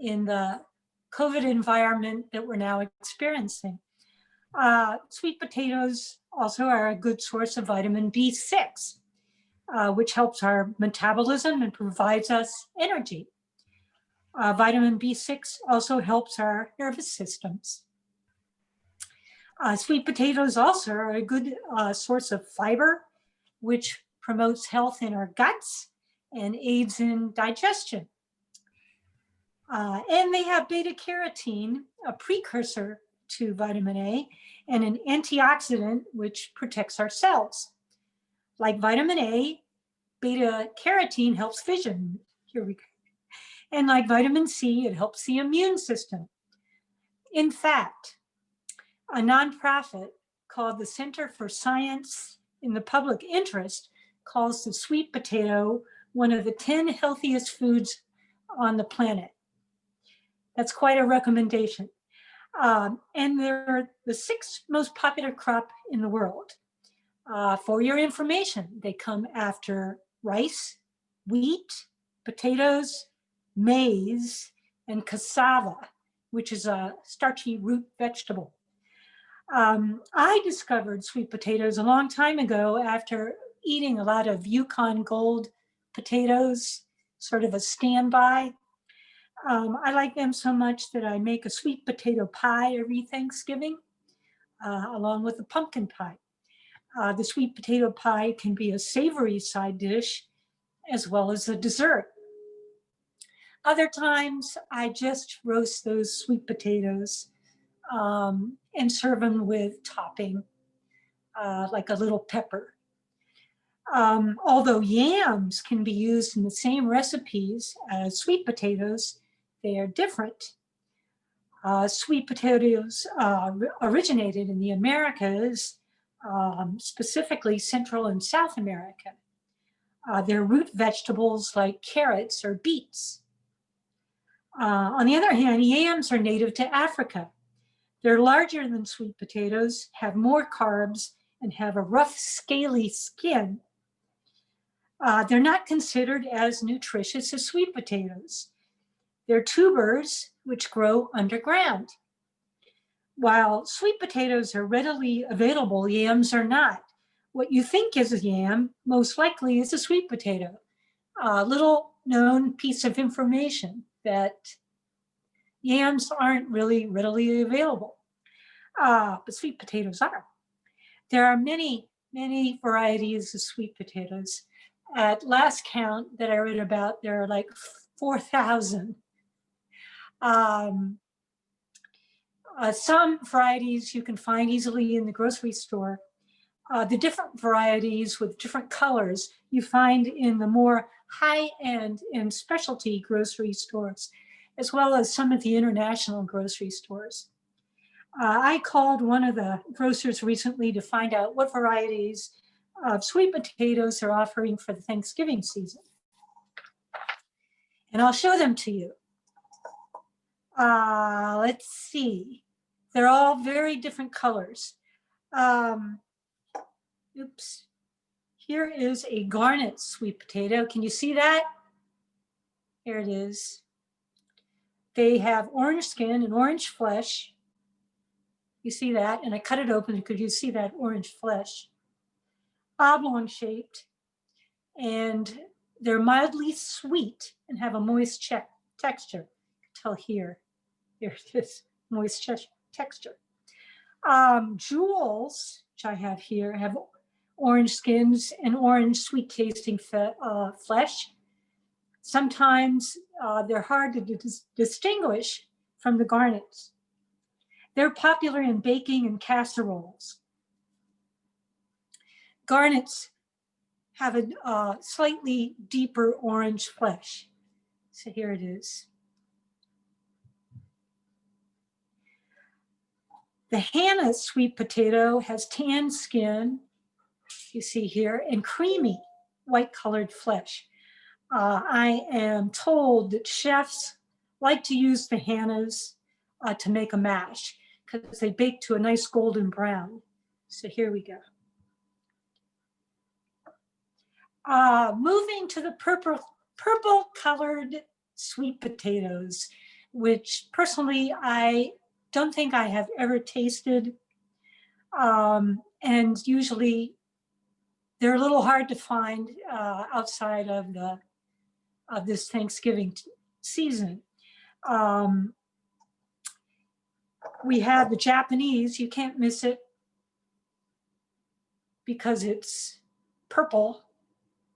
in the COVID environment that we're now experiencing. Sweet potatoes also are a good source of vitamin B6, which helps our metabolism and provides us energy. Vitamin B6 also helps our nervous systems. Sweet potatoes also are a good source of fiber, which promotes health in our guts and aids in digestion. And they have beta carotene, a precursor to vitamin A, and an antioxidant which protects our cells. Like vitamin A, beta carotene helps vision. Here we go. And like vitamin C, it helps the immune system. In fact, a nonprofit called the Center for Science in the Public Interest calls the sweet potato one of the 10 healthiest foods on the planet. That's quite a recommendation. And they're the 6th most popular crop in the world. For your information, they come after rice, wheat, potatoes, maize, and cassava, which is a starchy root vegetable. I discovered sweet potatoes a long time ago after eating a lot of Yukon Gold potatoes, sort of a standby. I like them so much that I make a sweet potato pie every Thanksgiving, along with a pumpkin pie. The sweet potato pie can be a savory side dish as well as a dessert. Other times, I just roast those sweet potatoes and serve them with topping, like a little pepper. Although yams can be used in the same recipes as sweet potatoes, they are different. Sweet potatoes originated in the Americas, specifically Central and South America. They're root vegetables like carrots or beets. On the other hand, yams are native to Africa. They're larger than sweet potatoes, have more carbs, and have a rough, scaly skin. They're not considered as nutritious as sweet potatoes. They're tubers which grow underground. While sweet potatoes are readily available, yams are not. What you think is a yam most likely is a sweet potato. A little known piece of information that yams aren't really readily available, but sweet potatoes are. There are many, many varieties of sweet potatoes. At last count that I read about, there are like 4,000. Some varieties you can find easily in the grocery store. The different varieties with different colors you find in the more high-end and specialty grocery stores, as well as some of the international grocery stores. I called one of the grocers recently to find out what varieties of sweet potatoes they're offering for the Thanksgiving season. And I'll show them to you. Let's see. They're all very different colors. Oops. Here is a garnet sweet potato. Can you see that? Here it is. They have orange skin and orange flesh. You see that? And I cut it open because you see that orange flesh. Oblong shaped. And they're mildly sweet and have a moist texture. You can tell here. There it is, moist texture. Jewels, which I have here, have orange skins and orange sweet tasting flesh. Sometimes they're hard to distinguish from the garnets. They're popular in baking and casseroles. Garnets have a slightly deeper orange flesh. So here it is. The Hannah sweet potato has tan skin, you see here, and creamy white colored flesh. I am told that chefs like to use the Hannahs to make a mash because they bake to a nice golden brown. So here we go. Moving to the purple colored sweet potatoes. which personally I don't think I have ever tasted. And usually they're a little hard to find outside of this Thanksgiving season. We have the Japanese, you can't miss it because it's purple,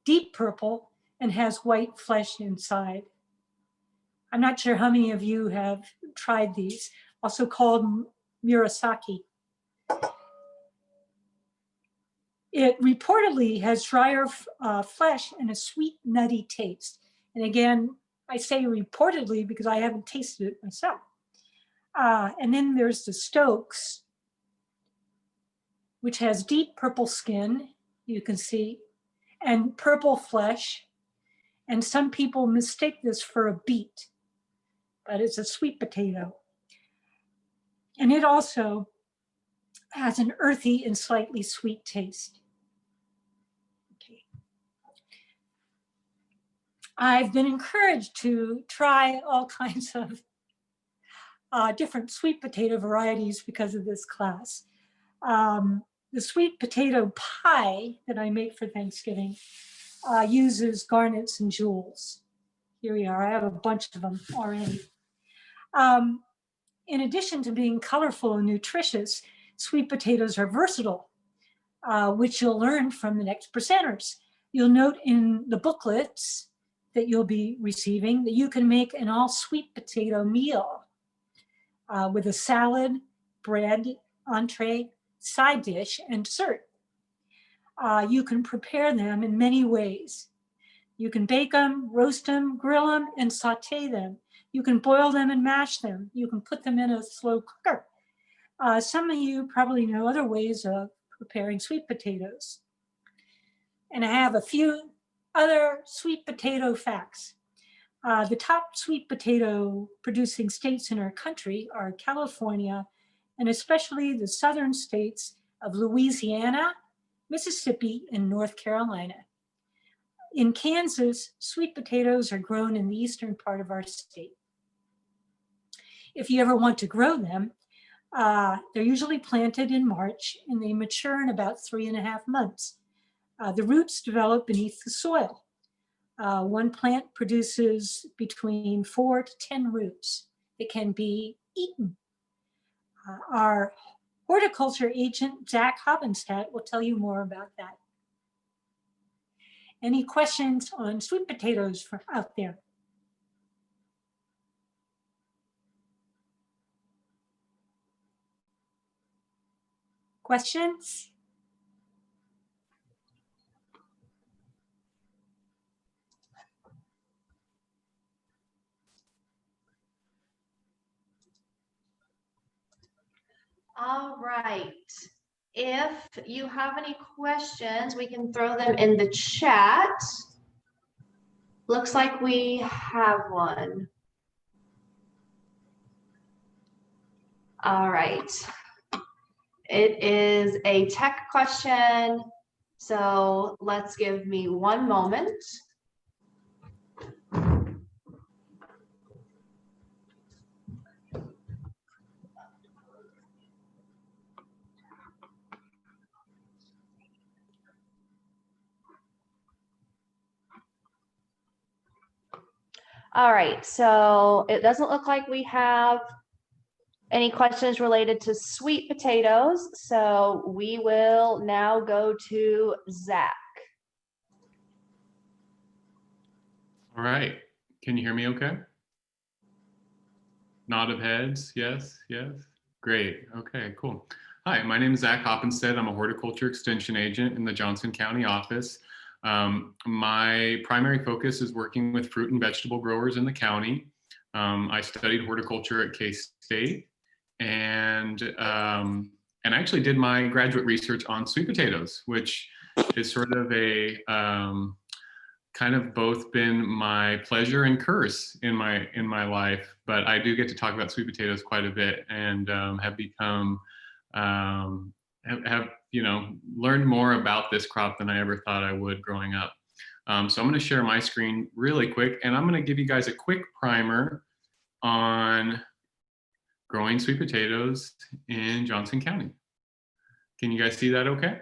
deep purple, and has white flesh inside. I'm not sure how many of you have tried these, also called murasaki. It reportedly has drier flesh and a sweet, nutty taste. And again, I say reportedly because I haven't tasted it myself. And then there's the Stokes, which has deep purple skin, you can see, and purple flesh. And some people mistake this for a beet, but it's a sweet potato. And it also has an earthy and slightly sweet taste. Okay. I've been encouraged to try all kinds of different sweet potato varieties because of this class. The sweet potato pie that I make for Thanksgiving uses garnets and jewels. Here we are, I have a bunch of them already. In addition to being colorful and nutritious, sweet potatoes are versatile, which you'll learn from the next presenters. You'll note in the booklets that you'll be receiving that you can make an all sweet potato meal with a salad, bread, entree, side dish, and dessert. You can prepare them in many ways. You can bake them, roast them, grill them, and saute them. You can boil them and mash them. You can put them in a slow cooker. Some of you probably know other ways of preparing sweet potatoes. And I have a few other sweet potato facts. The top sweet potato producing states in our country are California, and especially the southern states of Louisiana, Mississippi, and North Carolina. In Kansas, sweet potatoes are grown in the eastern part of our state. If you ever want to grow them, they're usually planted in March and they mature in about 3.5 months. The roots develop beneath the soil. One plant produces between 4 to 10 roots that can be eaten. Our horticulture agent, Zach Hoppenstedt, will tell you more about that. Any questions on sweet potatoes out there? Questions? All right. If you have any questions, we can throw them in the chat. Looks like we have one. All right. It is a tech question, so let's give me one moment. All right, so it doesn't look like we have any questions related to sweet potatoes, so we will now go to Zach. All right, can you hear me okay? Nod of heads, yes, yes. Great, okay, cool. Hi, my name is Zach Hoppenstedt. I'm a horticulture extension agent in the Johnson County office. My primary focus is working with fruit and vegetable growers in the county. I studied horticulture at K-State and I actually did my graduate research on sweet potatoes, which is sort of a kind of both been my pleasure and curse in my life. But I do get to talk about sweet potatoes quite a bit and have become have you know, learned more about this crop than I ever thought I would growing up. So I'm going to share my screen really quick, and I'm going to give you guys a quick primer on growing sweet potatoes in Johnson County. Can you guys see that okay?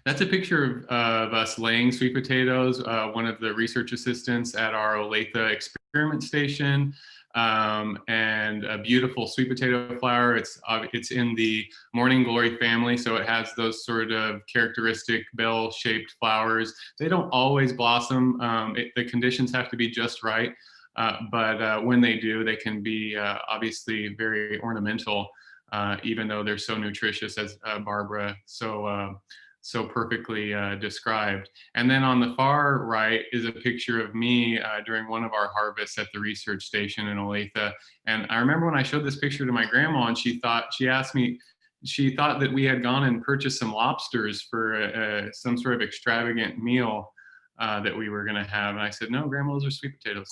That's a picture of us laying sweet potatoes, one of the research assistants at our Olathe experiment station, and a beautiful sweet potato flower. It's in the morning glory family, so it has those sort of characteristic bell-shaped flowers. They don't always blossom. The conditions have to be just right, but when they do, they can be obviously very ornamental, even though they're so nutritious, as Barbara so perfectly described. And then on the far right is a picture of me during one of our harvests at the research station in Olathe. And I remember when I showed this picture to my grandma, and she thought that we had gone and purchased some lobsters for some sort of extravagant meal that we were gonna have. And I said, no, Grandma, those are sweet potatoes.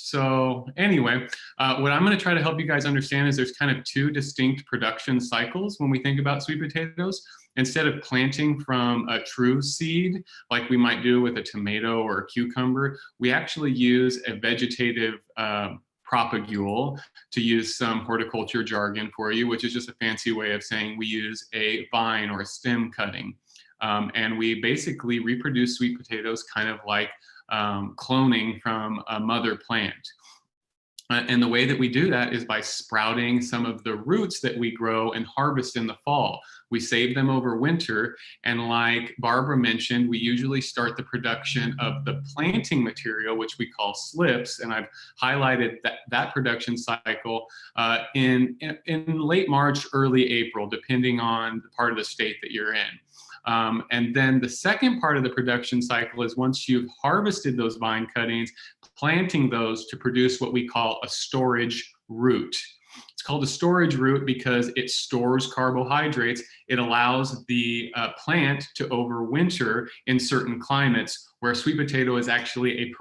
So anyway, what I'm going to try to help you guys understand is there's kind of two distinct production cycles when we think about sweet potatoes. Instead of planting from a true seed, like we might do with a tomato or a cucumber, we actually use a vegetative propagule, to use some horticulture jargon for you, which is just a fancy way of saying we use a vine or a stem cutting. And we basically reproduce sweet potatoes kind of like cloning from a mother plant. And the way that we do that is by sprouting some of the roots that we grow and harvest in the fall. We save them over winter, and like Barbara mentioned, we usually start the production of the planting material, which we call slips, and I've highlighted that production cycle in late March, early April, depending on the part of the state that you're in. And then the second part of the production cycle is once you've harvested those vine cuttings, planting those to produce what we call a storage root. It's called a storage root because it stores carbohydrates. It allows the plant to overwinter in certain climates, where sweet potato is actually a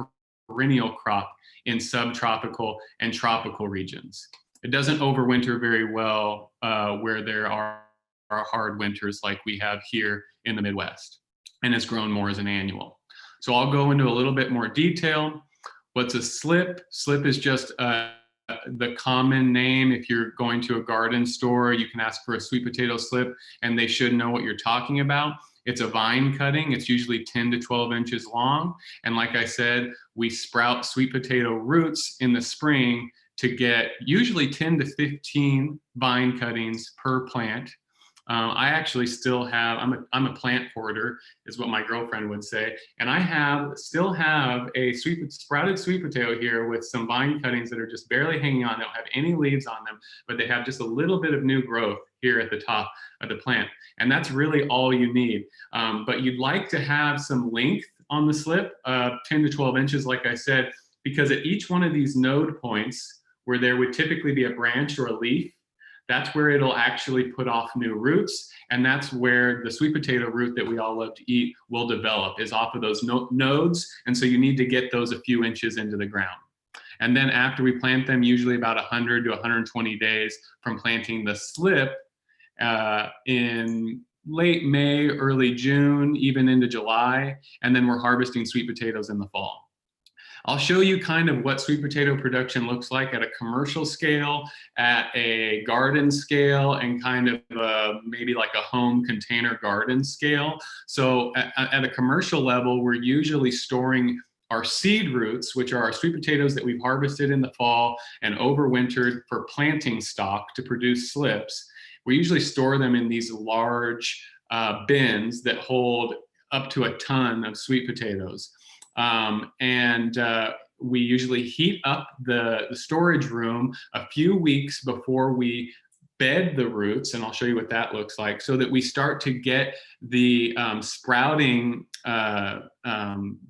perennial crop in subtropical and tropical regions. It doesn't overwinter very well where there are hard winters like we have here in the Midwest, and it's grown more as an annual. So I'll go into a little bit more detail. What's a slip? Slip is just the common name. If you're going to a garden store, you can ask for a sweet potato slip and they should know what you're talking about. It's a vine cutting. It's usually 10 to 12 inches long. And like I said, we sprout sweet potato roots in the spring to get usually 10 to 15 vine cuttings per plant. I actually still have, I'm a plant hoarder, is what my girlfriend would say. And I still have a sprouted sweet potato here with some vine cuttings that are just barely hanging on. They don't have any leaves on them, but they have just a little bit of new growth here at the top of the plant. And that's really all you need. But you'd like to have some length on the slip, 10 to 12 inches, like I said, because at each one of these node points where there would typically be a branch or a leaf, that's where it'll actually put off new roots. And that's where the sweet potato root that we all love to eat will develop, is off of those nodes. And so you need to get those a few inches into the ground. And then after we plant them, usually about 100 to 120 days from planting the slip, in late May, early June, even into July. And then we're harvesting sweet potatoes in the fall. I'll show you kind of what sweet potato production looks like at a commercial scale, at a garden scale, and kind of maybe like a home container garden scale. So at a commercial level, we're usually storing our seed roots, which are our sweet potatoes that we've harvested in the fall and overwintered for planting stock to produce slips. We usually store them in these large bins that hold up to a ton of sweet potatoes. We usually heat up the storage room a few weeks before we bed the roots, and I'll show you what that looks like, so that we start to get the sprouting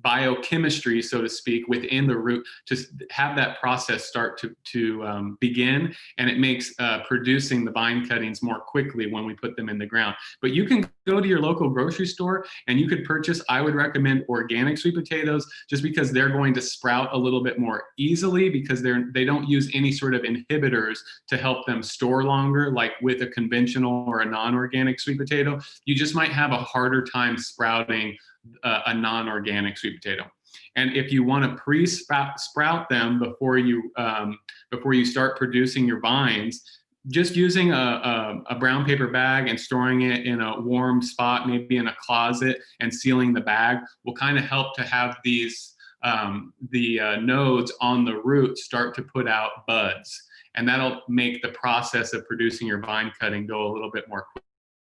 biochemistry, so to speak, within the root, to have that process start to begin, and it makes producing the vine cuttings more quickly when we put them in the ground. But you can go to your local grocery store and you could purchase, I would recommend organic sweet potatoes, just because they're going to sprout a little bit more easily, because they don't use any sort of inhibitors to help them store longer, like with a conventional or a non-organic sweet potato. You just might have a harder time sprouting a non-organic sweet potato. And if you want to sprout them before you start producing your vines, just using a brown paper bag and storing it in a warm spot, maybe in a closet, and sealing the bag will kind of help to have these nodes on the root start to put out buds. And that'll make the process of producing your vine cutting go a little bit more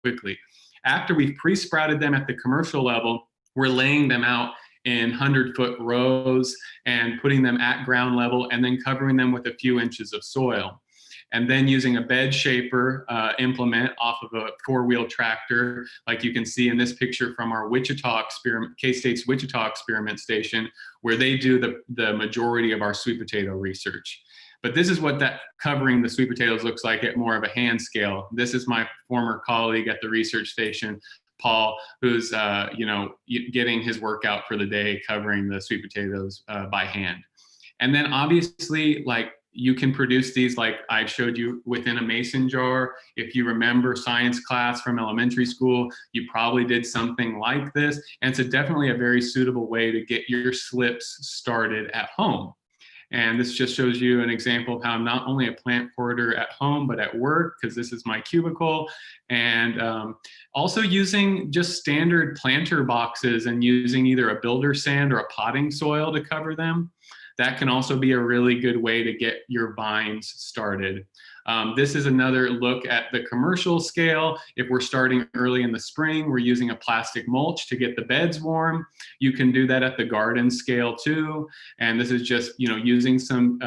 quickly. After we've pre-sprouted them at the commercial level, we're laying them out in 100-foot rows and putting them at ground level and then covering them with a few inches of soil. And then using a bed shaper implement off of a 4-wheel tractor, like you can see in this picture from our Wichita experiment, K-State's Wichita experiment station, where they do the majority of our sweet potato research. But this is what that covering the sweet potatoes looks like at more of a hand scale. This is my former colleague at the research station, Paul, who's getting his workout for the day covering the sweet potatoes by hand. And then obviously, like, you can produce these like I showed you within a mason jar. If you remember science class from elementary school, you probably did something like this. And it's definitely a very suitable way to get your slips started at home. And this just shows you an example of how I'm not only a plant hoarder at home, but at work, because this is my cubicle. And also using just standard planter boxes and using either a builder sand or a potting soil to cover them. That can also be a really good way to get your vines started. This is another look at the commercial scale. If we're starting early in the spring, we're using a plastic mulch to get the beds warm. You can do that at the garden scale too. And this is just, using some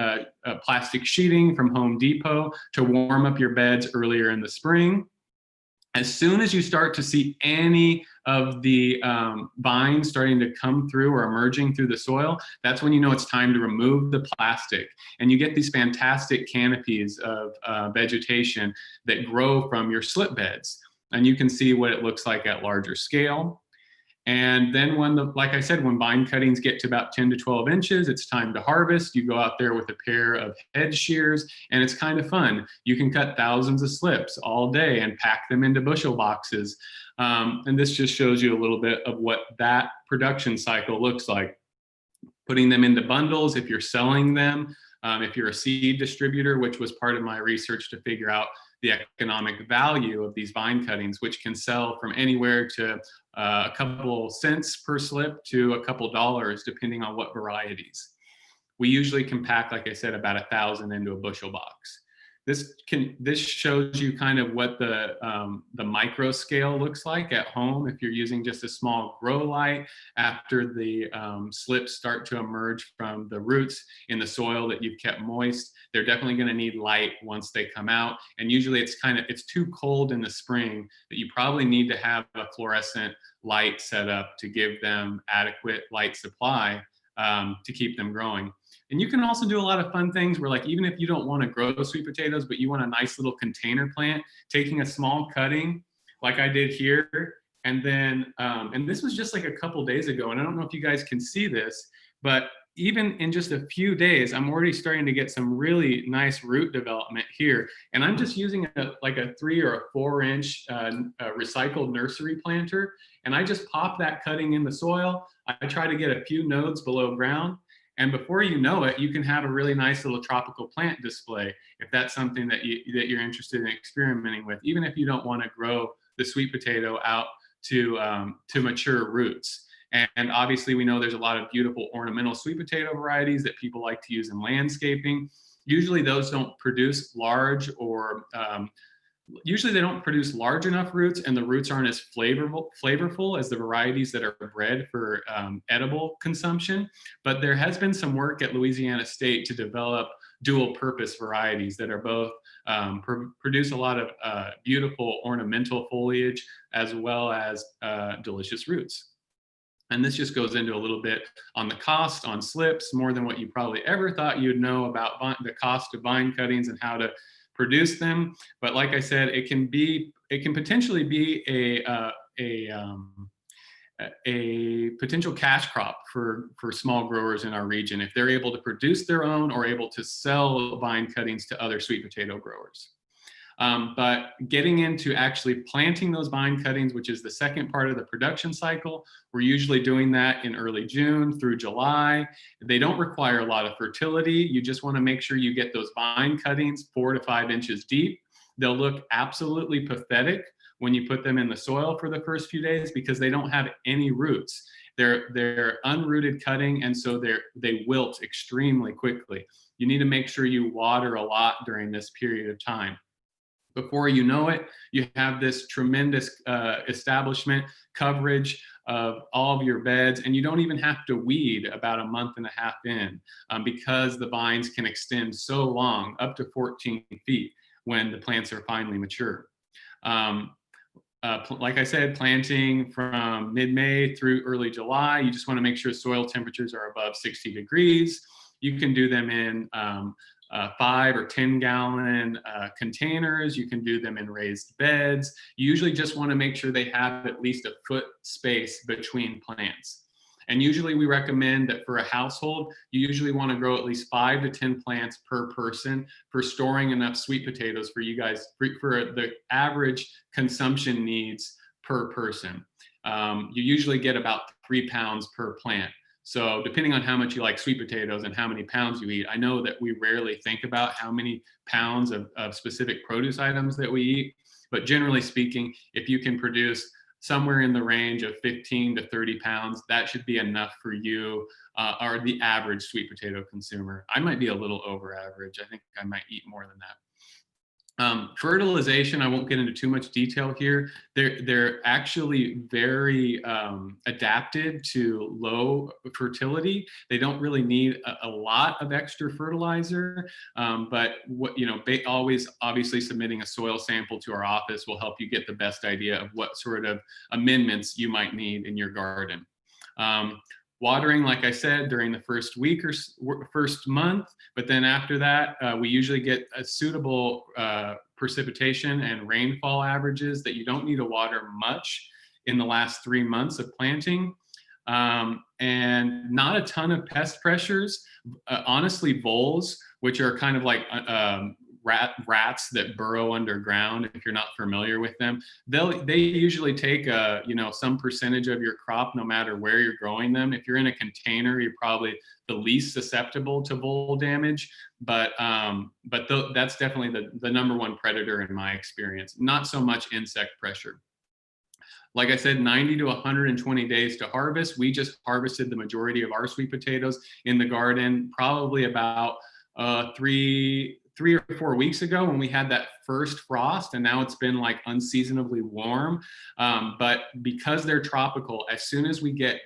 plastic sheeting from Home Depot to warm up your beds earlier in the spring. As soon as you start to see any of the vines starting to come through or emerging through the soil, that's when you know it's time to remove the plastic. And you get these fantastic canopies of vegetation that grow from your slip beds. And you can see what it looks like at larger scale. And then like I said, when vine cuttings get to about 10 to 12 inches, it's time to harvest. You go out there with a pair of hedge shears, and it's kind of fun. You can cut thousands of slips all day and pack them into bushel boxes. And this just shows you a little bit of what that production cycle looks like. Putting them into bundles if you're selling them, if you're a seed distributor, which was part of my research to figure out the economic value of these vine cuttings, which can sell from anywhere to a couple cents per slip to a couple dollars, depending on what varieties. We usually can pack, like I said, about 1,000 into a bushel box. This shows you kind of what the micro scale looks like at home. If you're using just a small grow light, after the slips start to emerge from the roots in the soil that you've kept moist, they're definitely going to need light once they come out. And usually it's too cold in the spring that you probably need to have a fluorescent light set up to give them adequate light supply to keep them growing. And you can also do a lot of fun things where, like, even if you don't want to grow sweet potatoes, but you want a nice little container plant, taking a small cutting like I did here. And then, and this was just like a couple days ago, and I don't know if you guys can see this, but even in just a few days, I'm already starting to get some really nice root development here. And I'm just using like a 3 or a 4 inch recycled nursery planter. And I just pop that cutting in the soil. I try to get a few nodes below ground. And before you know it, you can have a really nice little tropical plant display if that's something that you're interested in experimenting with, even if you don't want to grow the sweet potato out to mature roots. And obviously, we know there's a lot of beautiful ornamental sweet potato varieties that people like to use in landscaping. Usually, those don't produce large or usually they don't produce large enough roots, and the roots aren't as flavorful as the varieties that are bred for edible consumption. But there has been some work at Louisiana State to develop dual purpose varieties that are both produce a lot of beautiful ornamental foliage as well as delicious roots. And this just goes into a little bit on the cost on slips, more than what you probably ever thought you'd know about the cost of vine cuttings and how to produce them. But like I said, it can potentially be a potential cash crop for small growers in our region if they're able to produce their own or able to sell vine cuttings to other sweet potato growers. But getting into actually planting those vine cuttings, which is the second part of the production cycle, we're usually doing that in early June through July. They don't require a lot of fertility. You just want to make sure you get those vine cuttings 4 to 5 inches deep. They'll look absolutely pathetic when you put them in the soil for the first few days because they don't have any roots. They're unrooted cutting, and so they wilt extremely quickly. You need to make sure you water a lot during this period of time. Before you know it, you have this tremendous establishment coverage of all of your beds, and you don't even have to weed about a month and a half in because the vines can extend so long, up to 14 feet when the plants are finally mature. Like I said, planting from mid-May through early July, you just want to make sure soil temperatures are above 60 degrees. You can do them in 5 or 10 gallon containers. You can do them in raised beds. You usually just want to make sure they have at least a foot space between plants. And usually we recommend that for a household, you usually want to grow at least 5 to 10 plants per person for storing enough sweet potatoes for you guys, for the average consumption needs per person. You usually get about 3 pounds per plant. So depending on how much you like sweet potatoes and how many pounds you eat, I know that we rarely think about how many pounds of specific produce items that we eat. But generally speaking, if you can produce somewhere in the range of 15 to 30 pounds, that should be enough for you or the average sweet potato consumer. I might be a little over average. I think I might eat more than that. Fertilization, I won't get into too much detail here. They're actually very adapted to low fertility. They don't really need a lot of extra fertilizer, but what, always obviously submitting a soil sample to our office will help you get the best idea of what sort of amendments you might need in your garden. Watering, like I said, during the first week or first month, but then after that, we usually get a suitable precipitation and rainfall averages that you don't need to water much in the last 3 months of planting. And not a ton of pest pressures. Honestly, voles, which are kind of like rats that burrow underground, if you're not familiar with them, they usually take some percentage of your crop no matter where you're growing them. If you're in a container, you're probably the least susceptible to vole damage, but that's definitely the number one predator in my experience. Not so much insect pressure. Like I said, 90 to 120 days to harvest. We just harvested the majority of our sweet potatoes in the garden probably about 3 or 4 weeks ago when we had that first frost, and now it's been like unseasonably warm. But because they're tropical, as soon as we get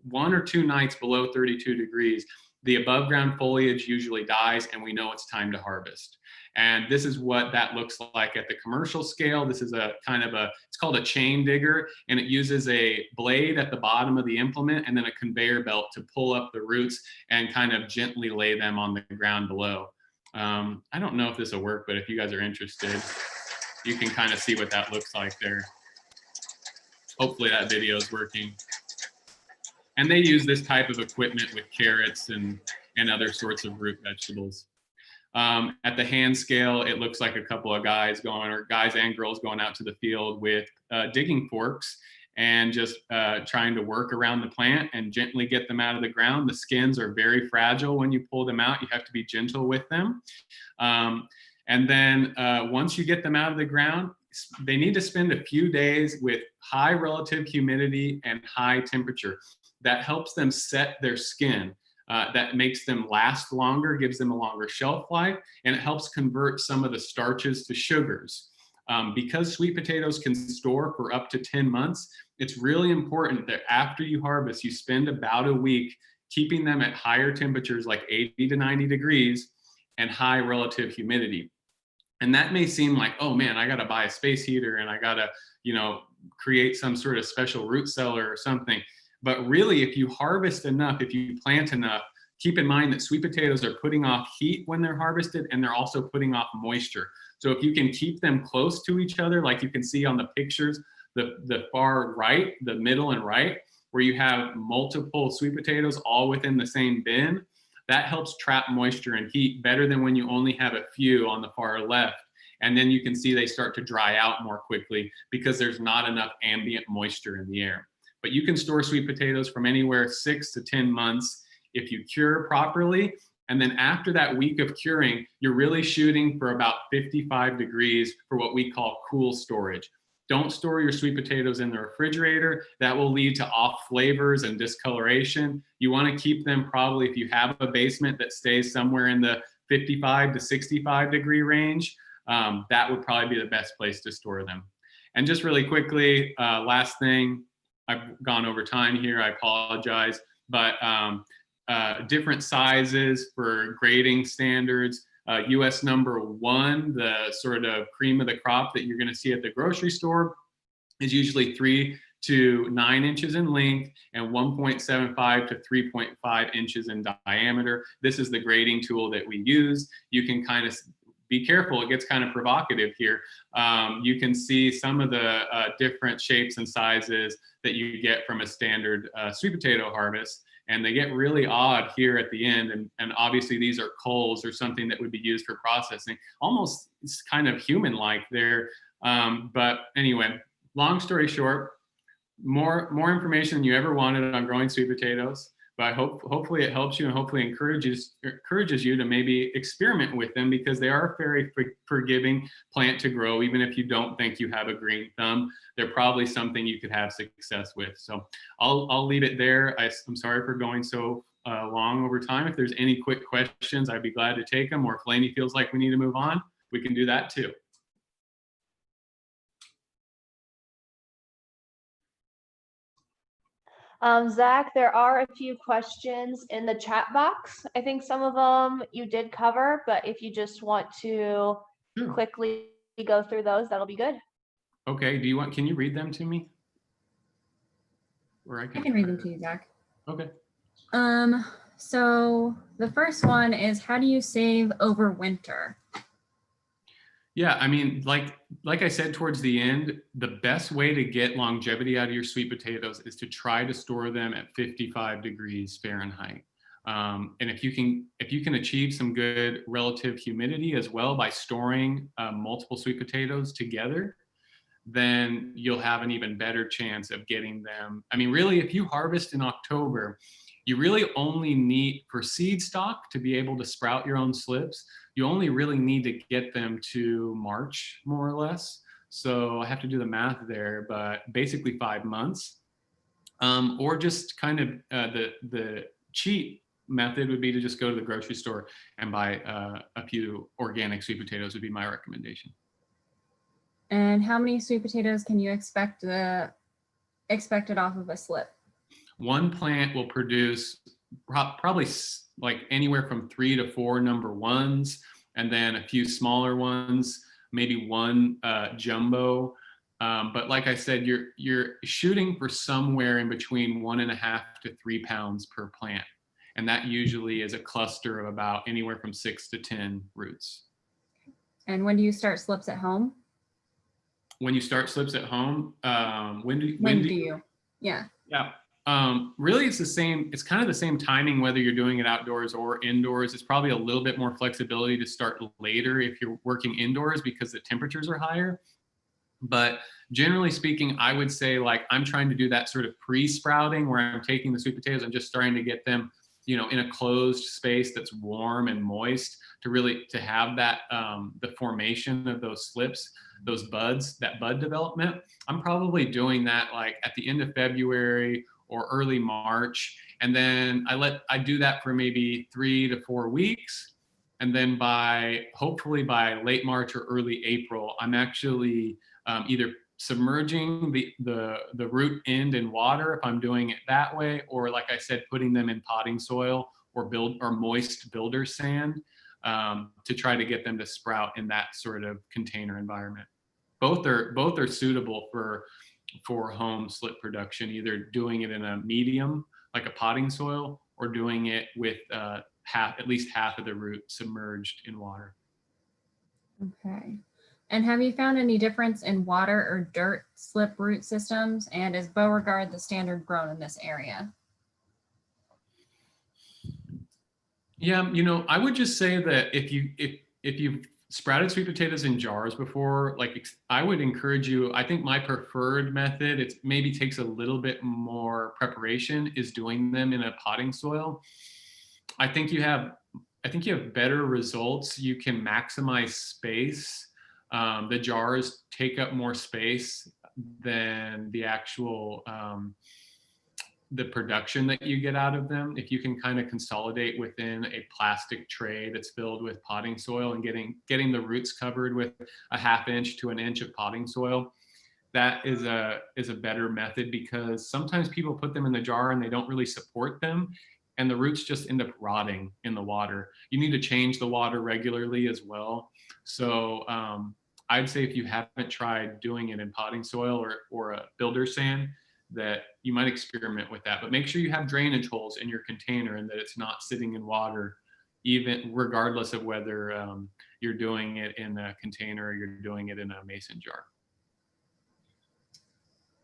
1 or 2 nights below 32 degrees, the above ground foliage usually dies and we know it's time to harvest. And this is what that looks like at the commercial scale. This is it's called a chain digger, and it uses a blade at the bottom of the implement and then a conveyor belt to pull up the roots and kind of gently lay them on the ground below. I don't know if this will work, but if you guys are interested, you can kind of see what that looks like there. Hopefully that video is working. And they use this type of equipment with carrots and other sorts of root vegetables. At the hand scale, it looks like a couple of guys and girls going out to the field with digging forks and just trying to work around the plant and gently get them out of the ground. The skins are very fragile when you pull them out. You have to be gentle with them. And then once you get them out of the ground, they need to spend a few days with high relative humidity and high temperature. That helps them set their skin. That makes them last longer, gives them a longer shelf life, and it helps convert some of the starches to sugars. Because sweet potatoes can store for up to 10 months, it's really important that after you harvest, you spend about a week keeping them at higher temperatures like 80 to 90 degrees and high relative humidity. And that may seem like, oh man, I got to buy a space heater and I got to, create some sort of special root cellar or something. But really, if you harvest enough, if you plant enough, keep in mind that sweet potatoes are putting off heat when they're harvested, and they're also putting off moisture. So if you can keep them close to each other, like you can see on the pictures, the far right, the middle and right, where you have multiple sweet potatoes all within the same bin, that helps trap moisture and heat better than when you only have a few on the far left And then you can see they start to dry out more quickly because there's not enough ambient moisture in the air. But you can store sweet potatoes from anywhere 6 to 10 months if you cure properly. And then after that week of curing, you're really shooting for about 55 degrees for what we call cool storage. Don't store your sweet potatoes in the refrigerator. That will lead to off flavors and discoloration. You want to keep them probably, if you have a basement that stays somewhere in the 55 to 65 degree range, that would probably be the best place to store them. And just really quickly, last thing, I've gone over time here, I apologize, but different sizes for grading standards. US number 1, the sort of cream of the crop that you're going to see at the grocery store, is usually 3 to 9 inches in length and 1.75 to 3.5 inches in diameter. This is the grading tool that we use. You can kind of be careful, it gets kind of provocative here. You can see some of the different shapes and sizes that you get from a standard sweet potato harvest. And they get really odd here at the end. And obviously these are culls or something that would be used for processing. Almost it's kind of human-like there. But anyway, long story short, more information than you ever wanted on growing sweet potatoes. But hopefully it helps you and hopefully encourages you to maybe experiment with them, because they are a very forgiving plant to grow. Even if you don't think you have a green thumb, they're probably something you could have success with. So I'll leave it there. I'm sorry for going so long over time. If there's any quick questions, I'd be glad to take them. Or if Lainey feels like we need to move on, we can do that too. Zach, there are a few questions in the chat box. I think some of them you did cover, but if you just want to quickly go through those, that'll be good. Okay, can you read them to me? Or I can read them to you, Zach. Okay. So the first one is, how do you save over winter? Yeah, I mean, like I said towards the end, the best way to get longevity out of your sweet potatoes is to try to store them at 55 degrees Fahrenheit. And if you can achieve some good relative humidity as well by storing multiple sweet potatoes together, then you'll have an even better chance of getting them. I mean, really, if you harvest in October, you really only need, for seed stock to be able to sprout your own slips, you only really need to get them to March, more or less. So I have to do the math there, but basically 5 months. Or just kind of the cheap method would be to just go to the grocery store and buy a few organic sweet potatoes would be my recommendation. And how many sweet potatoes can you expected off of a slip? One plant will produce probably like anywhere from 3 to 4 number ones, and then a few smaller ones, maybe one jumbo. But like I said, you're shooting for somewhere in between 1.5 to 3 pounds per plant. And that usually is a cluster of about anywhere from 6 to 10 roots. And when do you start slips at home? When you start slips at home, when do you? Yeah. Yeah. Really, it's the same. It's kind of the same timing, whether you're doing it outdoors or indoors. It's probably a little bit more flexibility to start later if you're working indoors because the temperatures are higher. But generally speaking, I would say like I'm trying to do that sort of pre-sprouting where I'm taking the sweet potatoes and just starting to get them, in a closed space that's warm and moist to have that the formation of those slips, those buds, that bud development. I'm probably doing that like at the end of February or early March. And then I do that for maybe 3 to 4 weeks. And then hopefully by late March or early April, I'm actually either submerging the root end in water if I'm doing it that way, or like I said, putting them in potting soil or moist builder sand to try to get them to sprout in that sort of container environment. Both are suitable for home slip production, either doing it in a medium like a potting soil or doing it with at least half of the root submerged in water. Okay. And have you found any difference in water or dirt slip root systems? And is Beauregard the standard grown in this area? Yeah, I would just say that if you sprouted sweet potatoes in jars before. Like, I would encourage you, I think my preferred method, it maybe takes a little bit more preparation, is doing them in a potting soil. I think you have better results. You can maximize space. The jars take up more space than the actual the production that you get out of them. If you can kind of consolidate within a plastic tray that's filled with potting soil and getting the roots covered with a 1/2 inch to 1 inch of potting soil, that is a better method, because sometimes people put them in the jar and they don't really support them, and the roots just end up rotting in the water. You need to change the water regularly as well. So I'd say if you haven't tried doing it in potting soil or a builder sand, that you might experiment with that. But make sure you have drainage holes in your container and that it's not sitting in water, even regardless of whether you're doing it in a container or you're doing it in a mason jar.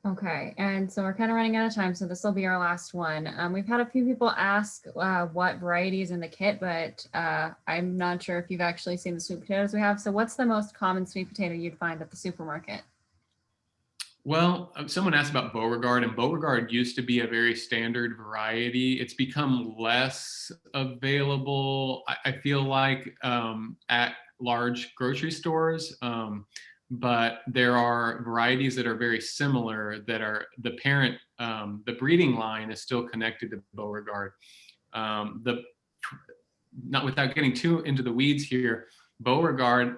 Okay, and so we're kind of running out of time, so this will be our last one. We've had a few people ask what varieties in the kit, but I'm not sure if you've actually seen the sweet potatoes we have. So what's the most common sweet potato you'd find at the supermarket? Well, someone asked about Beauregard, and Beauregard used to be a very standard variety. It's become less available, I feel like, at large grocery stores. But there are varieties that are very similar that are the parent, the breeding line is still connected to Beauregard. Not without getting too into the weeds here, Beauregard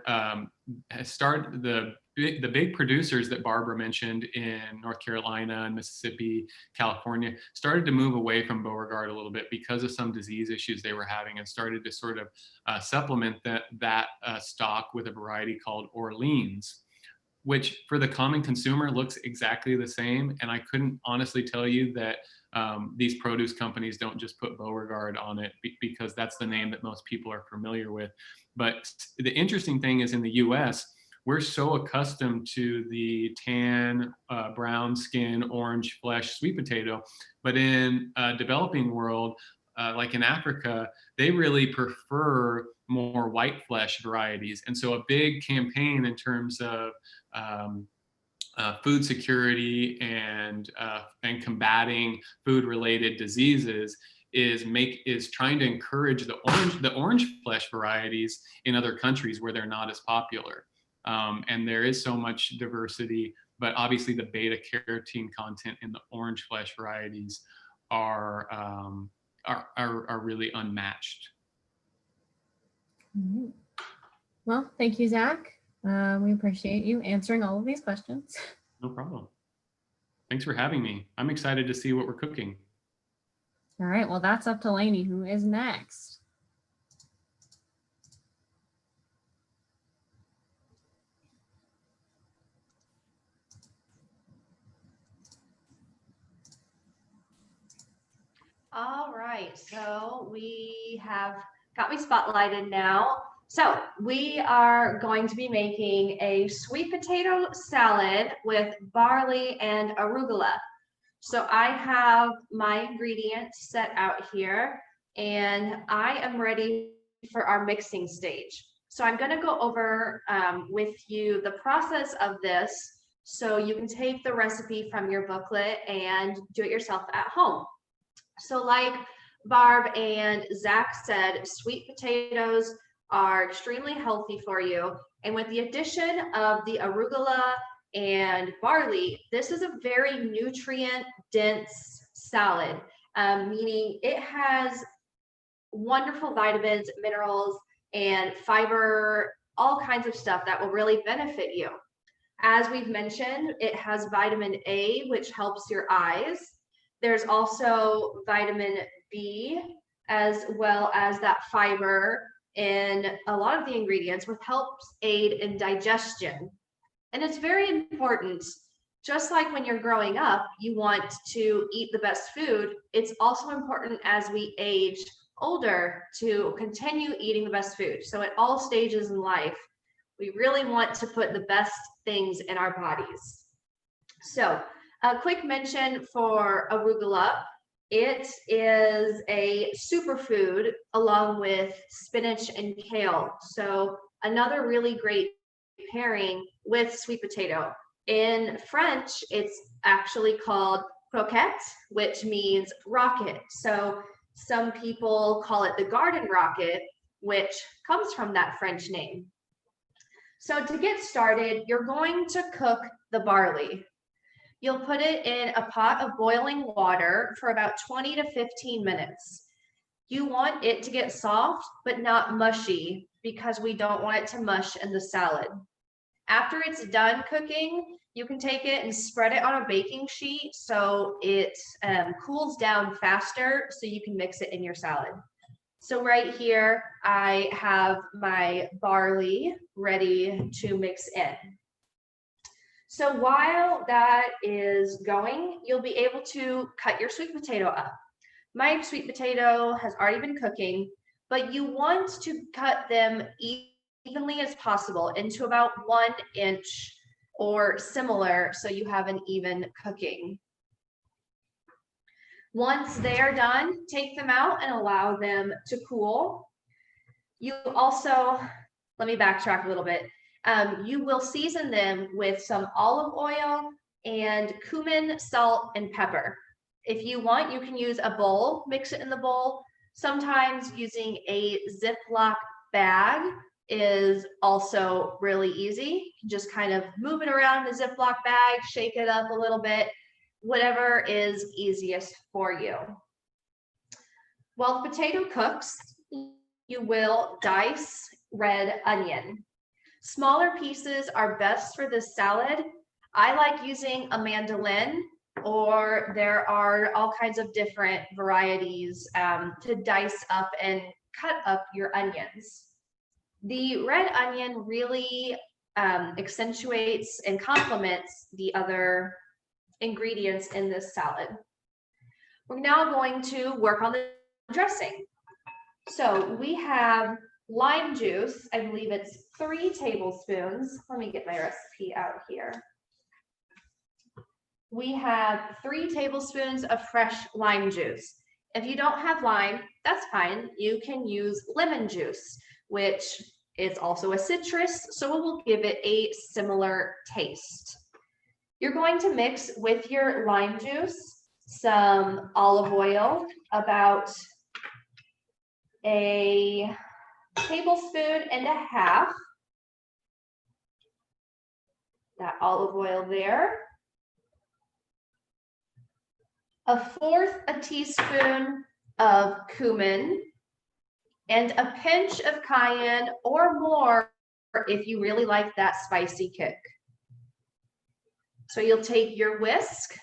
has started the big producers that Barbara mentioned in North Carolina and Mississippi, California, started to move away from Beauregard a little bit because of some disease issues they were having, and started to sort of supplement that stock with a variety called Orleans, which for the common consumer looks exactly the same. And I couldn't honestly tell you that these produce companies don't just put Beauregard on it because that's the name that most people are familiar with. But the interesting thing is, in the US, we're so accustomed to the tan, brown skin, orange flesh sweet potato. But in developing world, like in Africa, they really prefer more white flesh varieties. And so a big campaign in terms of food security and combating food-related diseases is trying to encourage the orange flesh varieties in other countries where they're not as popular. And there is so much diversity, but obviously the beta carotene content in the orange flesh varieties are really unmatched. Mhm. Well, thank you, Zach. We appreciate you answering all of these questions. No problem. Thanks for having me. I'm excited to see what we're cooking. All right, well, that's up to Lainey, who is next. All right, so we have got me spotlighted now. So we are going to be making a sweet potato salad with barley and arugula. So I have my ingredients set out here, and I am ready for our mixing stage. So I'm going to go over with you the process of this, so you can take the recipe from your booklet and do it yourself at home. So like Barb and Zach said, sweet potatoes are extremely healthy for you. And with the addition of the arugula and barley, this is a very nutrient dense salad, meaning it has wonderful vitamins, minerals, and fiber, all kinds of stuff that will really benefit you. As we've mentioned, it has vitamin A, which helps your eyes. There's also vitamin B, as well as that fiber in a lot of the ingredients, which helps aid in digestion. And it's very important, just like when you're growing up, you want to eat the best food. It's also important as we age older to continue eating the best food. So at all stages in life, we really want to put the best things in our bodies. So a quick mention for arugula. It is a superfood along with spinach and kale. So another really great pairing with sweet potato. In French, it's actually called croquette, which means rocket. So some people call it the garden rocket, which comes from that French name. So to get started, you're going to cook the barley. You'll put it in a pot of boiling water for about 20 to 15 minutes. You want it to get soft, but not mushy, because we don't want it to mush in the salad. After it's done cooking, you can take it and spread it on a baking sheet so it cools down faster so you can mix it in your salad. So right here, I have my barley ready to mix in. So while that is going, you'll be able to cut your sweet potato up. My sweet potato has already been cooking, but you want to cut them evenly as possible into about 1 inch or similar, so you have an even cooking. Once they are done, take them out and allow them to cool. You also, let me backtrack a little bit. You will season them with some olive oil and cumin, salt, and pepper. If you want, you can use a bowl, mix it in the bowl. Sometimes using a Ziploc bag is also really easy. You just kind of move it around in the Ziploc bag, shake it up a little bit, whatever is easiest for you. While the potato cooks, you will dice red onion. Smaller pieces are best for this salad. I like using a mandolin, or there are all kinds of different varieties to dice up and cut up your onions. The red onion really accentuates and complements the other ingredients in this salad. We're now going to work on the dressing. So we have lime juice. I believe it's 3 tablespoons. Let me get my recipe out here. We have 3 tablespoons of fresh lime juice. If you don't have lime, that's fine. You can use lemon juice, which is also a citrus, so it will give it a similar taste. You're going to mix with your lime juice some olive oil, about a 1.5 tablespoons. That olive oil there. 1/4 teaspoon of cumin, and a pinch of cayenne or more if you really like that spicy kick. So you'll take your whisk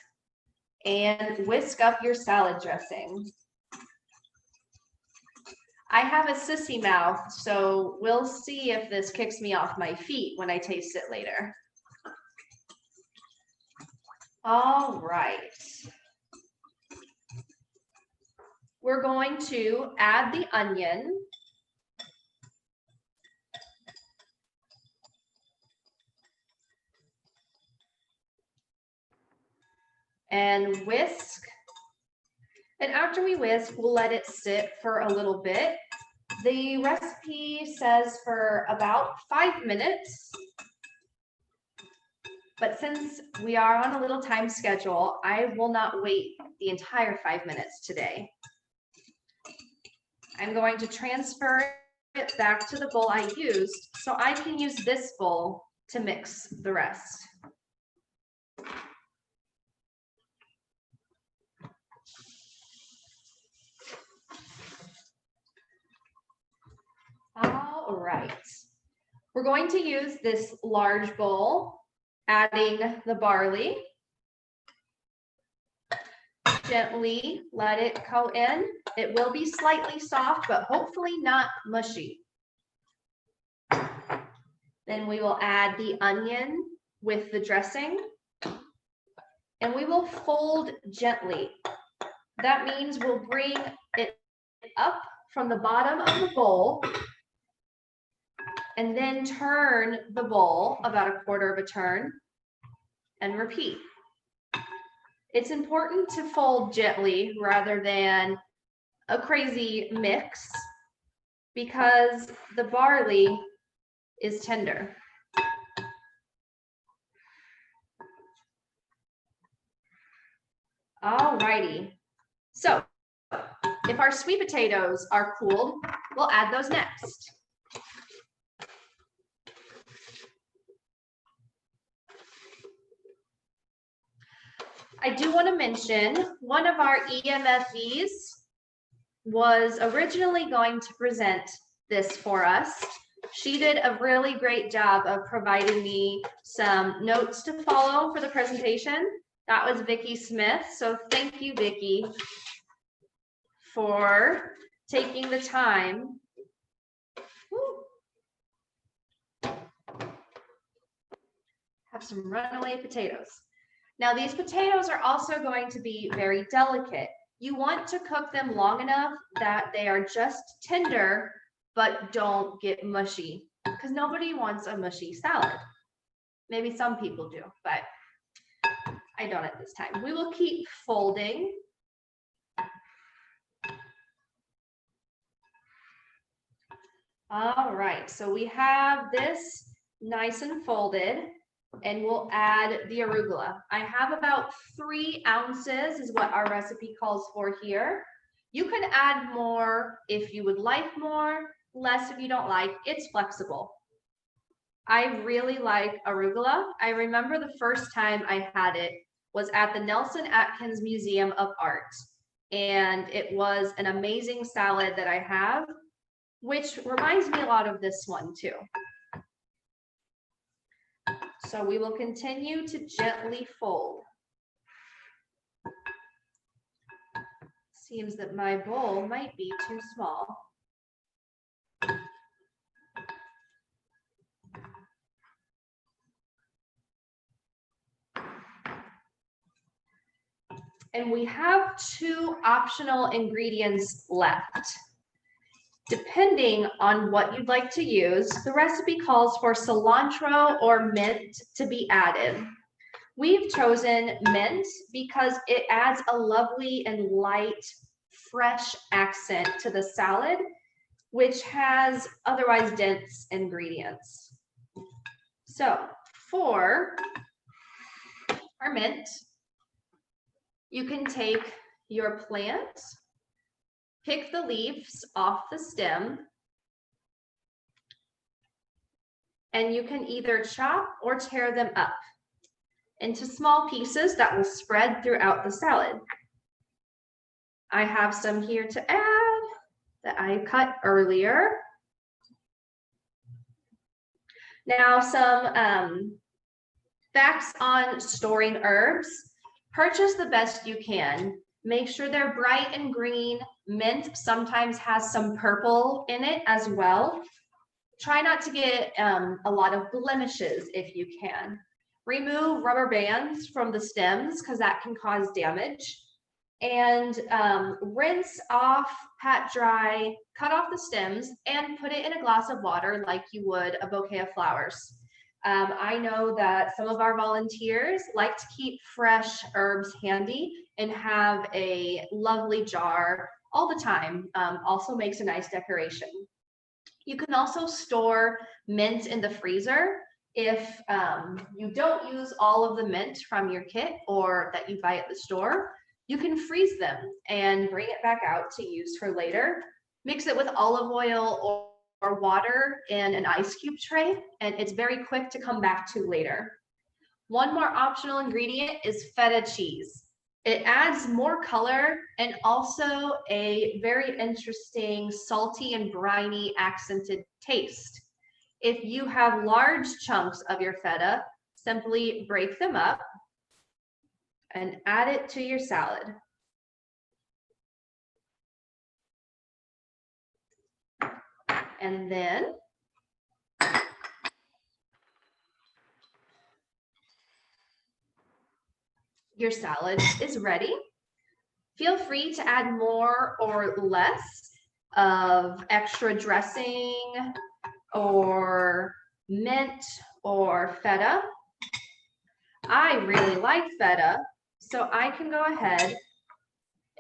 and whisk up your salad dressing. I have a sissy mouth, so we'll see if this kicks me off my feet when I taste it later. All right. We're going to add the onion. And whisk. And after we whisk, we'll let it sit for a little bit. The recipe says for about 5 minutes. But since we are on a little time schedule, I will not wait the entire 5 minutes today. I'm going to transfer it back to the bowl I used so I can use this bowl to mix the rest. All right. We're going to use this large bowl, adding the barley. Gently let it go in. It will be slightly soft, but hopefully not mushy. Then we will add the onion with the dressing, and we will fold gently. That means we'll bring it up from the bottom of the bowl and then turn the bowl about 1/4 of a turn and repeat. It's important to fold gently rather than a crazy mix because the barley is tender. All righty. So if our sweet potatoes are cooled, we'll add those next. I do want to mention one of our EMFEs was originally going to present this for us. She did a really great job of providing me some notes to follow for the presentation. That was Vicki Smith. So thank you, Vicki, for taking the time. Have some runaway potatoes. Now these potatoes are also going to be very delicate. You want to cook them long enough that they are just tender, but don't get mushy, because nobody wants a mushy salad. Maybe some people do, but I don't at this time. We will keep folding. All right, so we have this nice and folded, and we'll add the arugula. I have about 3 ounces is what our recipe calls for here. You can add more if you would like more, less if you don't like. It's flexible. I really like arugula. I remember the first time I had it was at the Nelson Atkins Museum of Art, and it was an amazing salad that I have, which reminds me a lot of this one too. So we will continue to gently fold. Seems that my bowl might be too small. And we have 2 optional ingredients left. Depending on what you'd like to use, the recipe calls for cilantro or mint to be added. We've chosen mint because it adds a lovely and light, fresh accent to the salad, which has otherwise dense ingredients. So for our mint, you can take your plant, pick the leaves off the stem, and you can either chop or tear them up into small pieces that will spread throughout the salad. I have some here to add that I cut earlier. Now some facts on storing herbs. Purchase the best you can. Make sure they're bright and green. Mint sometimes has some purple in it as well. Try not to get a lot of blemishes if you can. Remove rubber bands from the stems because that can cause damage. And rinse off, pat dry, cut off the stems, and put it in a glass of water like you would a bouquet of flowers. I know that some of our volunteers like to keep fresh herbs handy and have a lovely jar all the time. Also makes a nice decoration. You can also store mint in the freezer. If you don't use all of the mint from your kit or that you buy at the store, you can freeze them and bring it back out to use for later. Mix it with olive oil or water in an ice cube tray, and it's very quick to come back to later. One more optional ingredient is feta cheese. It adds more color and also a very interesting salty and briny accented taste. If you have large chunks of your feta, simply break them up and add it to your salad. And then your salad is ready. Feel free to add more or less of extra dressing or mint or feta. I really like feta, So I can go ahead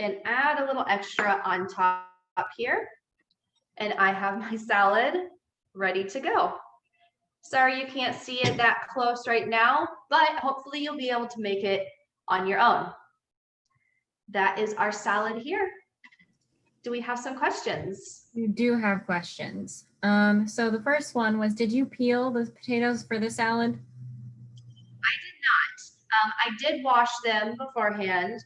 and add a little extra on top here. And I have my salad ready to go. Sorry you can't see it that close right now, but hopefully you'll be able to make it on your own. That is our salad here. Do we have some questions? You do have questions. So the first one was, did you peel the potatoes for the salad? I did wash them beforehand,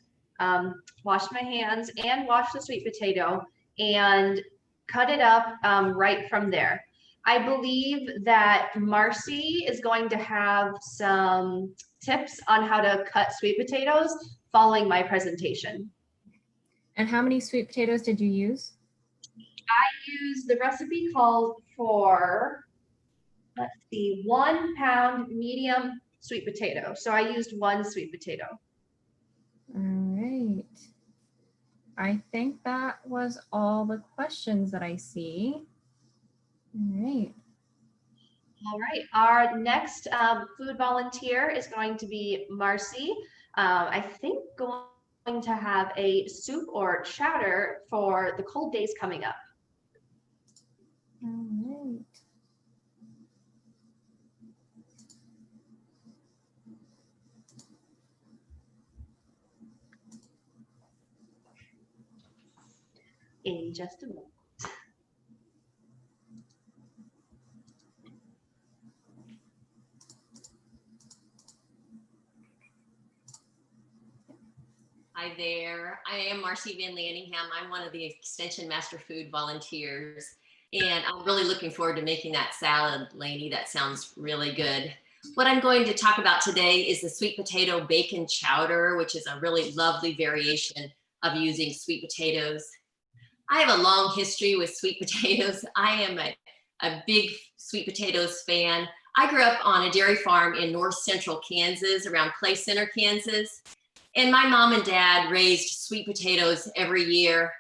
washed my hands and washed the sweet potato and cut it up right from there. I believe that Marcy is going to have some tips on how to cut sweet potatoes following my presentation. And how many sweet potatoes did you use? The recipe called for, let's see, 1 pound medium sweet potato. So I used 1 sweet potato. All right. I think that was all the questions that I see. All right. All right, our next food volunteer is going to be Marcy. I think going to have a soup or chowder for the cold days coming up. All right. In just a moment. Hi there, I am Marcy Van Lanningham. I'm one of the Extension Master Food volunteers, and I'm really looking forward to making that salad, Lainey. That sounds really good. What I'm going to talk about today is the sweet potato bacon chowder, which is a really lovely variation of using sweet potatoes. I have a long history with sweet potatoes. I am a big sweet potatoes fan. I grew up on a dairy farm in north central Kansas, around Clay Center, Kansas. And my mom and dad raised sweet potatoes every year.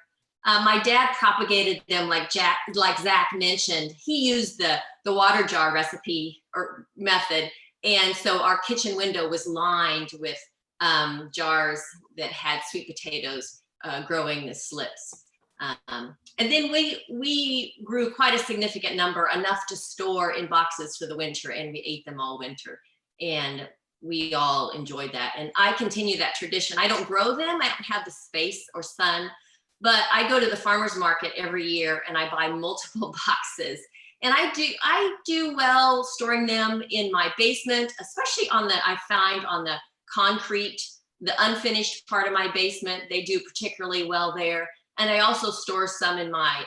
My dad propagated them like Zach mentioned. He used the water jar recipe or method. And so our kitchen window was lined with jars that had sweet potatoes growing the slips. And then we grew quite a significant number, enough to store in boxes for the winter, and we ate them all winter. And we all enjoyed that. And I continue that tradition. I don't grow them. I don't have the space or sun, but I go to the farmer's market every year and I buy multiple boxes. And I do well storing them in my basement, especially I find on the concrete, the unfinished part of my basement. They do particularly well there. And I also store some in my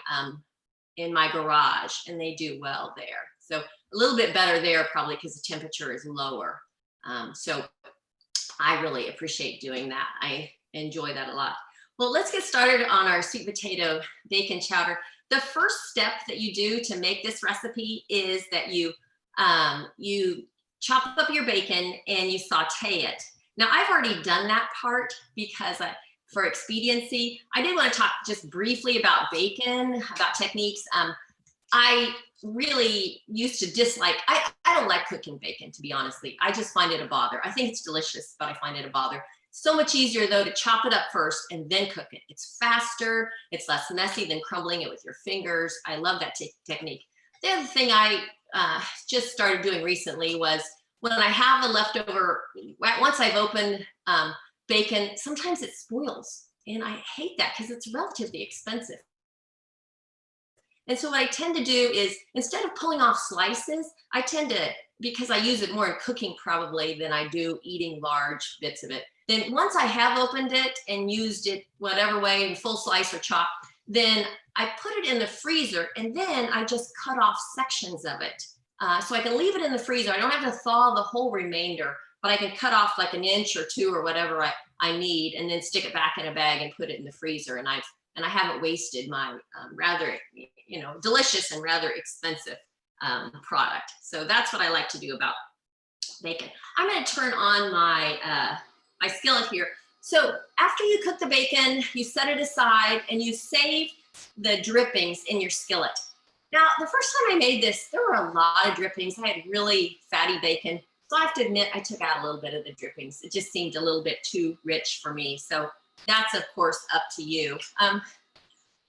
garage, and they do well there. So a little bit better there probably because the temperature is lower. So I really appreciate doing that. I enjoy that a lot. Well, let's get started on our sweet potato bacon chowder. The first step that you do to make this recipe is that you chop up your bacon and you saute it. Now, I've already done that part because for expediency. I did want to talk just briefly about bacon, about techniques. I really used to dislike, I don't like cooking bacon, to be honestly. I just find it a bother. I think it's delicious, but I find it a bother. So much easier though to chop it up first and then cook it. It's faster, it's less messy than crumbling it with your fingers. I love that technique. The other thing I just started doing recently was when I have the leftover, once I've opened bacon, sometimes it spoils. And I hate that because it's relatively expensive. And so what I tend to do is, instead of pulling off slices, I tend to, because I use it more in cooking probably than I do eating large bits of it. Then once I have opened it and used it whatever way, in full slice or chop, then I put it in the freezer and then I just cut off sections of it. So I can leave it in the freezer. I don't have to thaw the whole remainder, but I can cut off like an inch or two or whatever I need, and then stick it back in a bag and put it in the freezer. And I haven't wasted my rather, delicious and rather expensive product. So that's what I like to do about bacon. I'm going to turn on my my skillet here. So after you cook the bacon, you set it aside and you save the drippings in your skillet. Now, the first time I made this, there were a lot of drippings. I had really fatty bacon. So I have to admit, I took out a little bit of the drippings. It just seemed a little bit too rich for me. So that's of course up to you.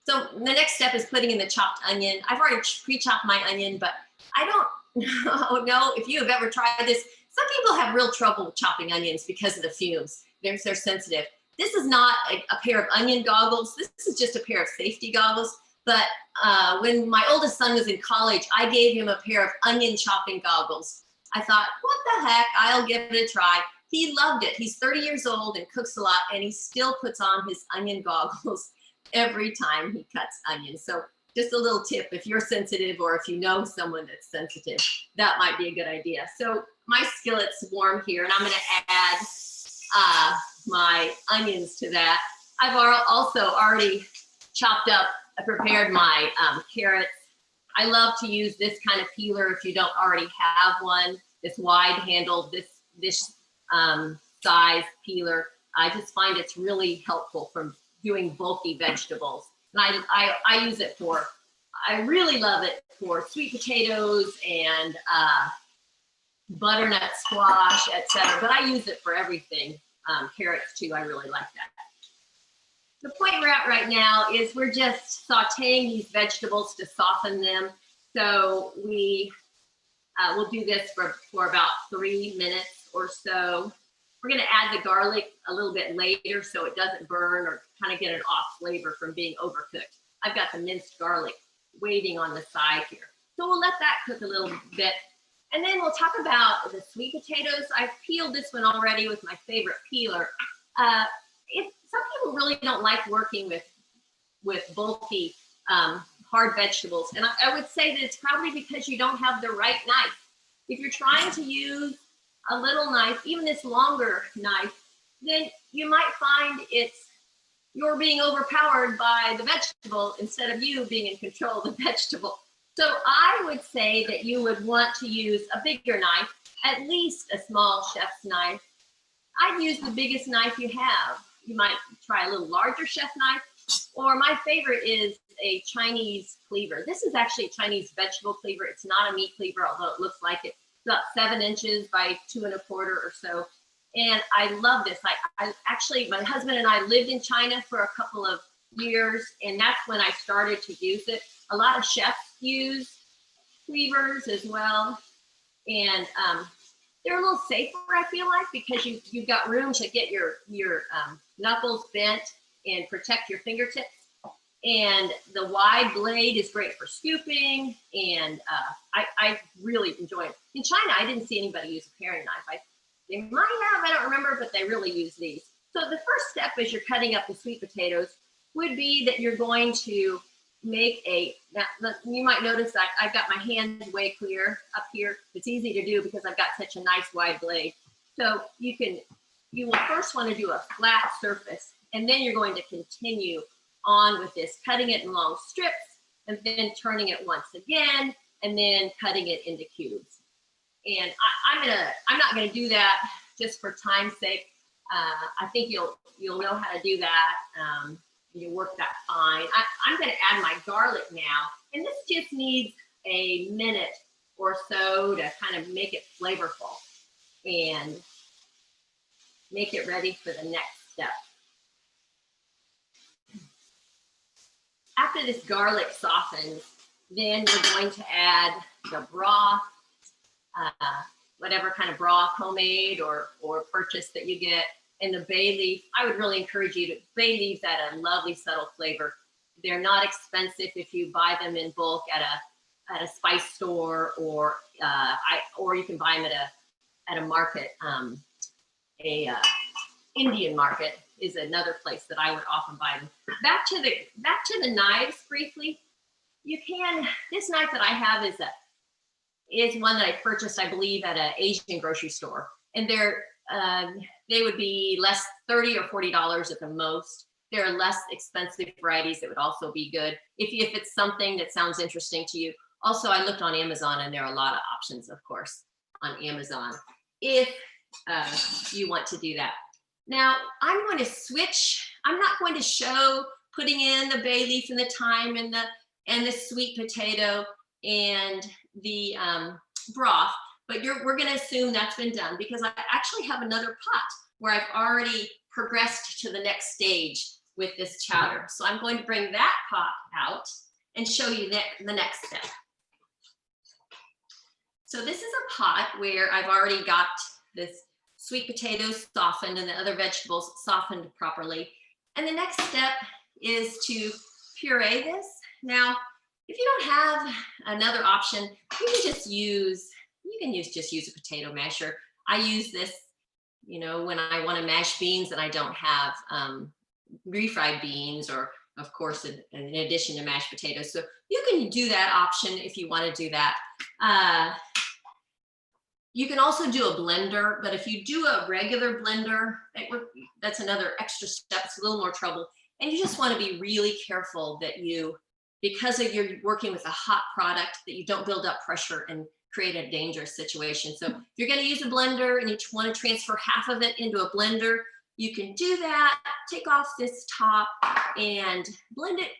So the next step is putting in the chopped onion. I've already pre-chopped my onion, but I don't know if you have ever tried this. Some people have real trouble with chopping onions because of the fumes. They're sensitive. This is not a pair of onion goggles. This is just a pair of safety goggles. But when my oldest son was in college, I gave him a pair of onion chopping goggles. I thought, what the heck, I'll give it a try. He loved it. He's 30 years old and cooks a lot, and he still puts on his onion goggles every time he cuts onions. So just a little tip, if you're sensitive or if you know someone that's sensitive, that might be a good idea. So my skillet's warm here, and I'm gonna add my onions to that. I've also already chopped up, I prepared my carrots. I love to use this kind of peeler if you don't already have one, this wide handled, this size peeler. I just find it's really helpful for doing bulky vegetables. And I use it for, I really love it for sweet potatoes and butternut squash, etc. But I use it for everything. Carrots too, I really like that. The point we're at right now is we're just sauteing these vegetables to soften them. So we will do this for about 3 minutes or so. We're gonna add the garlic a little bit later so it doesn't burn or kind of get an off flavor from being overcooked. I've got the minced garlic waiting on the side here. So we'll let that cook a little bit. And then we'll talk about the sweet potatoes. I've peeled this one already with my favorite peeler. Some people really don't like working with bulky hard vegetables. And I would say that it's probably because you don't have the right knife. If you're trying to use a little knife, even this longer knife, then you might find you're being overpowered by the vegetable instead of you being in control of the vegetable. So I would say that you would want to use a bigger knife, at least a small chef's knife. I'd use the biggest knife you have. You might try a little larger chef knife, or my favorite is a Chinese cleaver. This is actually a Chinese vegetable cleaver. It's not a meat cleaver, although it looks like it. It's about 7 inches by 2 1/4 or so. And I love this. I actually, my husband and I lived in China for a couple of years, and that's when I started to use it. A lot of chefs use cleavers as well. And they're a little safer, I feel like, because you've got room to get your knuckles bent and protect your fingertips. And the wide blade is great for scooping, and I really enjoy it. In China, I didn't see anybody use a paring knife. They might have, I don't remember, but they really use these. So the first step as you're cutting up the sweet potatoes would be that you're going to make you might notice that I've got my hands way clear up here. It's easy to do because I've got such a nice wide blade. So you will first want to do a flat surface, and then you're going to continue on with this, cutting it in long strips, and then turning it once again, and then cutting it into cubes. And I'm not gonna do that just for time's sake. I think you'll know how to do that. You work that fine. I'm gonna add my garlic now, and this just needs a minute or so to kind of make it flavorful and make it ready for the next step. After this garlic softens, then we're going to add the broth, whatever kind of broth, homemade or purchased that you get, and the bay leaf. I would really encourage you to, bay leaves add a lovely subtle flavor. They're not expensive if you buy them in bulk at a spice store, or you can buy them at a market. Indian market is another place that I would often buy them. Back to the knives briefly. This knife that I have is one that I purchased, I believe, at an Asian grocery store, and they would be less $30 or $40 at the most. There are less expensive varieties that would also be good if it's something that sounds interesting to you. Also, I looked on Amazon, and there are a lot of options, of course, on Amazon if you want to do that. Now, I'm going to switch. I'm not going to show putting in the bay leaf and the thyme and the sweet potato and the broth. but we're going to assume that's been done because I actually have another pot where I've already progressed to the next stage with this chowder. So I'm going to bring that pot out and show you the next step. So this is a pot where I've already got this sweet potatoes softened and the other vegetables softened properly. And the next step is to puree this. Now, if you don't have another option, you can just use a potato masher. I use this, you know, when I want to mash beans and I don't have refried beans, or of course, in addition to mashed potatoes. So you can do that option if you want to do that. You can also do a blender, but if you do a regular blender, that's another extra step. It's a little more trouble. And you just want to be really careful that because you're working with a hot product, that you don't build up pressure and create a dangerous situation. So if you're going to use a blender and you want to transfer half of it into a blender, you can do that. Take off this top and blend it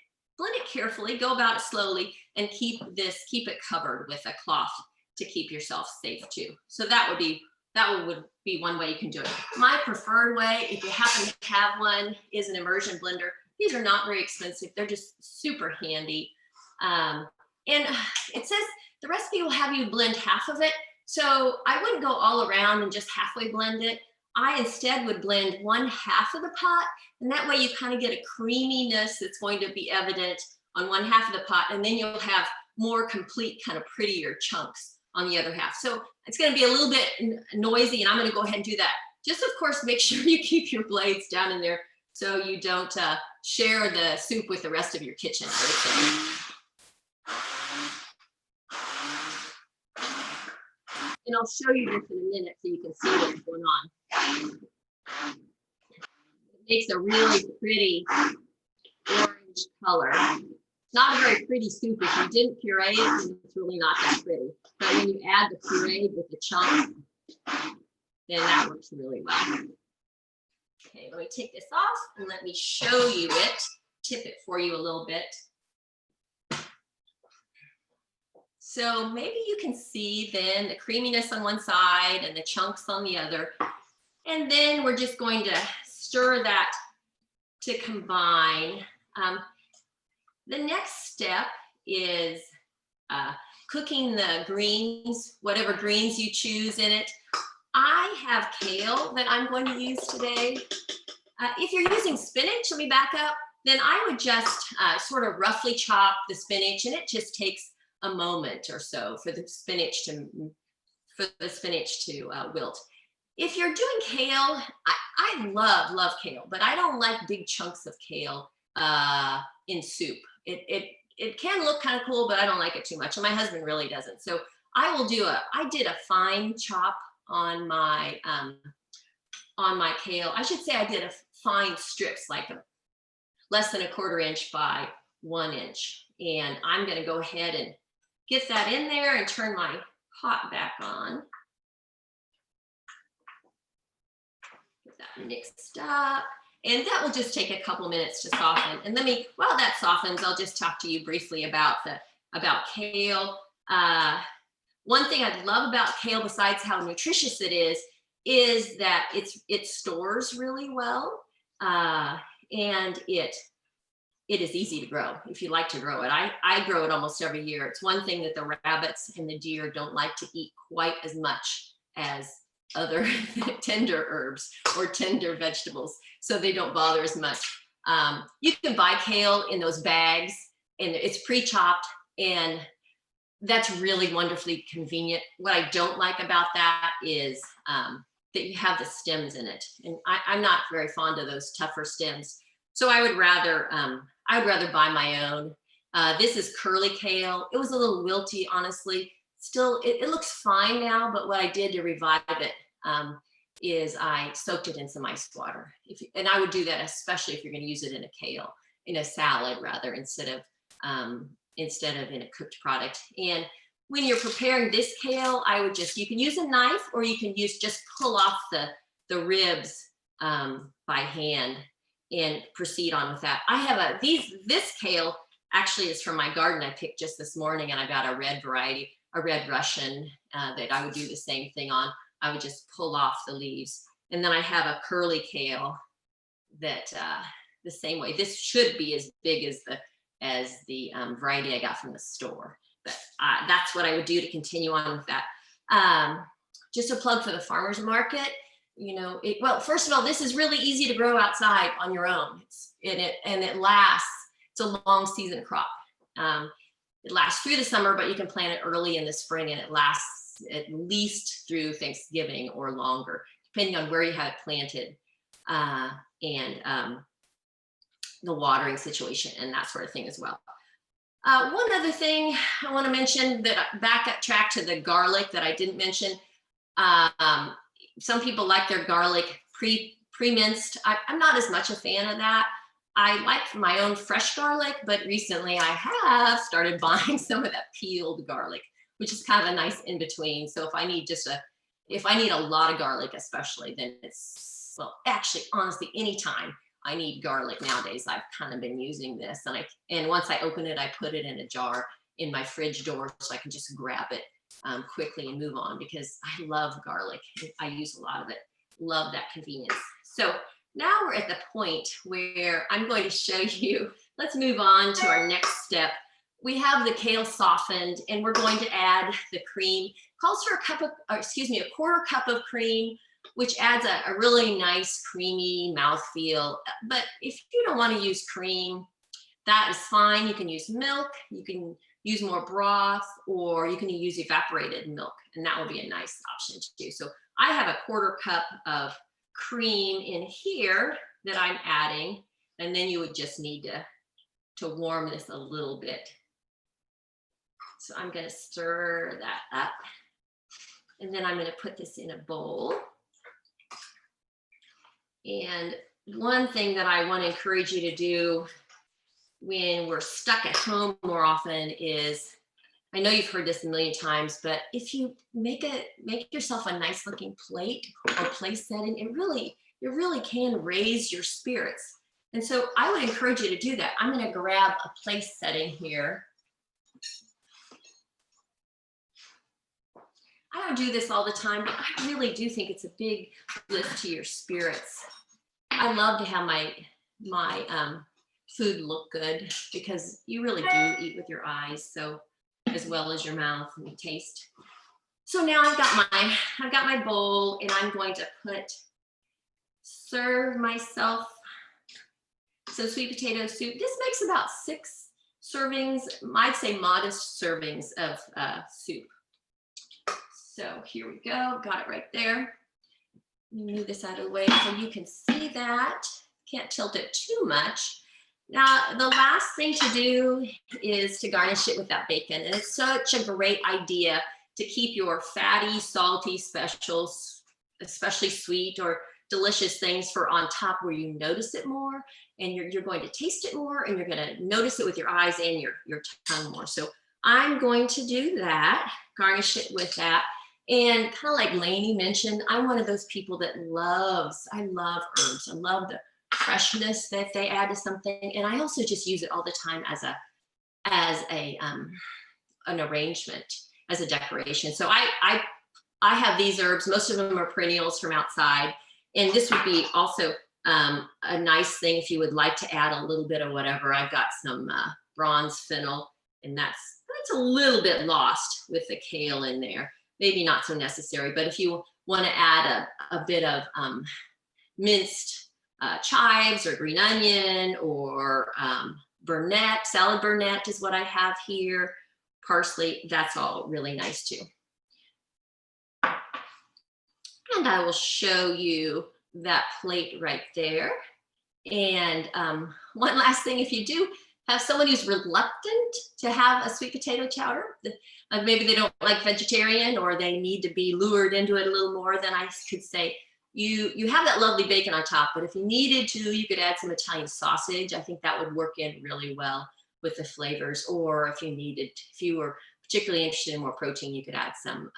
carefully, go about it slowly, and keep it covered with a cloth to keep yourself safe too. So that would be one way you can do it. My preferred way, if you happen to have one, is an immersion blender. These are not very expensive. They're just super handy. And it says the recipe will have you blend half of it. So I wouldn't go all around and just halfway blend it. I instead would blend 1/2 of the pot, and that way you kind of get a creaminess that's going to be evident on 1/2 of the pot, and then you'll have more complete, kind of prettier chunks on the other half. So it's going to be a little bit noisy, and I'm going to go ahead and do that. Just, of course, make sure you keep your blades down in there so you don't share the soup with the rest of your kitchen. And I'll show you this in a minute so you can see what's going on. It makes a really pretty orange color. Not a very pretty soup. If you didn't puree it, it's really not that pretty. But when you add the puree with the chunks, then that works really well. Okay, let me take this off and let me show you it, tip it for you a little bit. So maybe you can see then the creaminess on one side and the chunks on the other. And then we're just going to stir that to combine. The next step is cooking the greens, whatever greens you choose in it. I have kale that I'm going to use today. If you're using spinach, let me back up, then I would just sort of roughly chop the spinach, and it just takes a moment or so for the spinach to wilt. If you're doing kale, I love kale, but I don't like big chunks of kale in soup. It can look kind of cool, but I don't like it too much, and my husband really doesn't. So I did a fine chop on my kale. I should say I did a fine strips, like less than 1/4 inch by 1 inch. And I'm going to go ahead and get that in there and turn my pot back on. Get that mixed up. And that will just take a couple minutes to soften. And while that softens, I'll just talk to you briefly about kale. One thing I love about kale, besides how nutritious it is that it stores really well, and it is easy to grow if you like to grow it. I grow it almost every year. It's one thing that the rabbits and the deer don't like to eat quite as much as other tender herbs or tender vegetables, so they don't bother as much. You can buy kale in those bags, and it's pre-chopped, and that's really wonderfully convenient. What I don't like about that is that you have the stems in it, and I'm not very fond of those tougher stems. So I would rather buy my own. This is curly kale. It was a little wilty, honestly. Still, it looks fine now, but what I did to revive it is I soaked it in some ice water. And I would do that especially if you're going to use it in a salad rather, instead of in a cooked product. And when you're preparing this kale, you can use a knife, or you can just pull off the ribs by hand and proceed on with that. I have this kale actually is from my garden I picked just this morning, and I got a red variety. a red Russian that I would do the same thing on. I would just pull off the leaves. And then I have a curly kale that the same way. This should be as big as the variety I got from the store. But that's what I would do to continue on with that. Just a plug for the farmer's market. You know, well, first of all, this is really easy to grow outside on your own. It lasts. It's a long season crop. It lasts through the summer, but you can plant it early in the spring, and it lasts at least through Thanksgiving or longer, depending on where you have it planted, and the watering situation and that sort of thing as well. One other thing I want to mention, that backtrack to the garlic that I didn't mention. Some people like their garlic pre-minced. I'm not as much a fan of that. I like my own fresh garlic, but recently I have started buying some of that peeled garlic, which is kind of a nice in between. So if I need a lot of garlic, especially, then it's, well, actually, honestly, anytime I need garlic nowadays, I've kind of been using this. And once I open it, I put it in a jar in my fridge door so I can just grab it quickly and move on, because I love garlic. I use a lot of it. Love that convenience. So now we're at the point where I'm going to show you, let's move on to our next step. We have the kale softened, and we're going to add the cream. Calls for a quarter cup of cream, which adds a really nice creamy mouthfeel. But if you don't want to use cream, that is fine. You can use milk, you can use more broth, or you can use evaporated milk, and that will be a nice option to do. So I have a quarter cup of cream in here that I'm adding, and then you would just need to warm this a little bit. So I'm going to stir that up, and then I'm going to put this in a bowl. And one thing that I want to encourage you to do when we're stuck at home more often is, I know you've heard this a million times, but if you make yourself a nice looking plate or place setting, it really can raise your spirits. And so I would encourage you to do that. I'm going to grab a place setting here. I don't do this all the time, but I really do think it's a big lift to your spirits. I love to have my food look good, because you really do eat with your eyes, so as well as your mouth and your taste. So now I've got my bowl, and I'm going to serve myself some sweet potato soup. This makes about 6 servings, I'd say modest servings of soup. So here we go, got it right there. Let me move this out of the way so you can see that. Can't tilt it too much. Now, the last thing to do is to garnish it with that bacon. And it's such a great idea to keep your fatty, salty specials, especially sweet or delicious things, for on top, where you notice it more, and you're going to taste it more, and you're going to notice it with your eyes and your tongue more. So I'm going to do that, garnish it with that. And kind of like Lainey mentioned, I'm one of those people that I love herbs. I love the freshness that they add to something. And I also just use it all the time as an arrangement, as a decoration. So I have these herbs. Most of them are perennials from outside. And this would be also a nice thing if you would like to add a little bit of whatever. I've got some bronze fennel, and that's a little bit lost with the kale in there. Maybe not so necessary, but if you want to add a bit of minced chives or green onion, or burnet, salad burnet is what I have here, parsley, that's all really nice too. And I will show you that plate right there. And one last thing, if you do have someone who's reluctant to have a sweet potato chowder, maybe they don't like vegetarian, or they need to be lured into it a little more, then I could say, you have that lovely bacon on top, but if you needed to, you could add some Italian sausage. I think that would work in really well with the flavors. Or if you were particularly interested in more protein, you could add some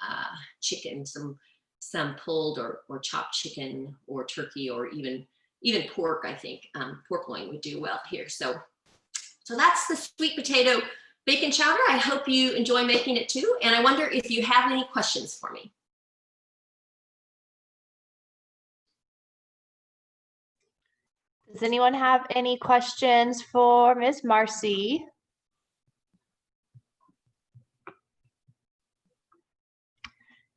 chicken, some pulled or chopped chicken or turkey, or even pork. I think pork loin would do well here. So that's the sweet potato bacon chowder. I hope you enjoy making it too. And I wonder if you have any questions for me. Does anyone have any questions for Miss Marcy?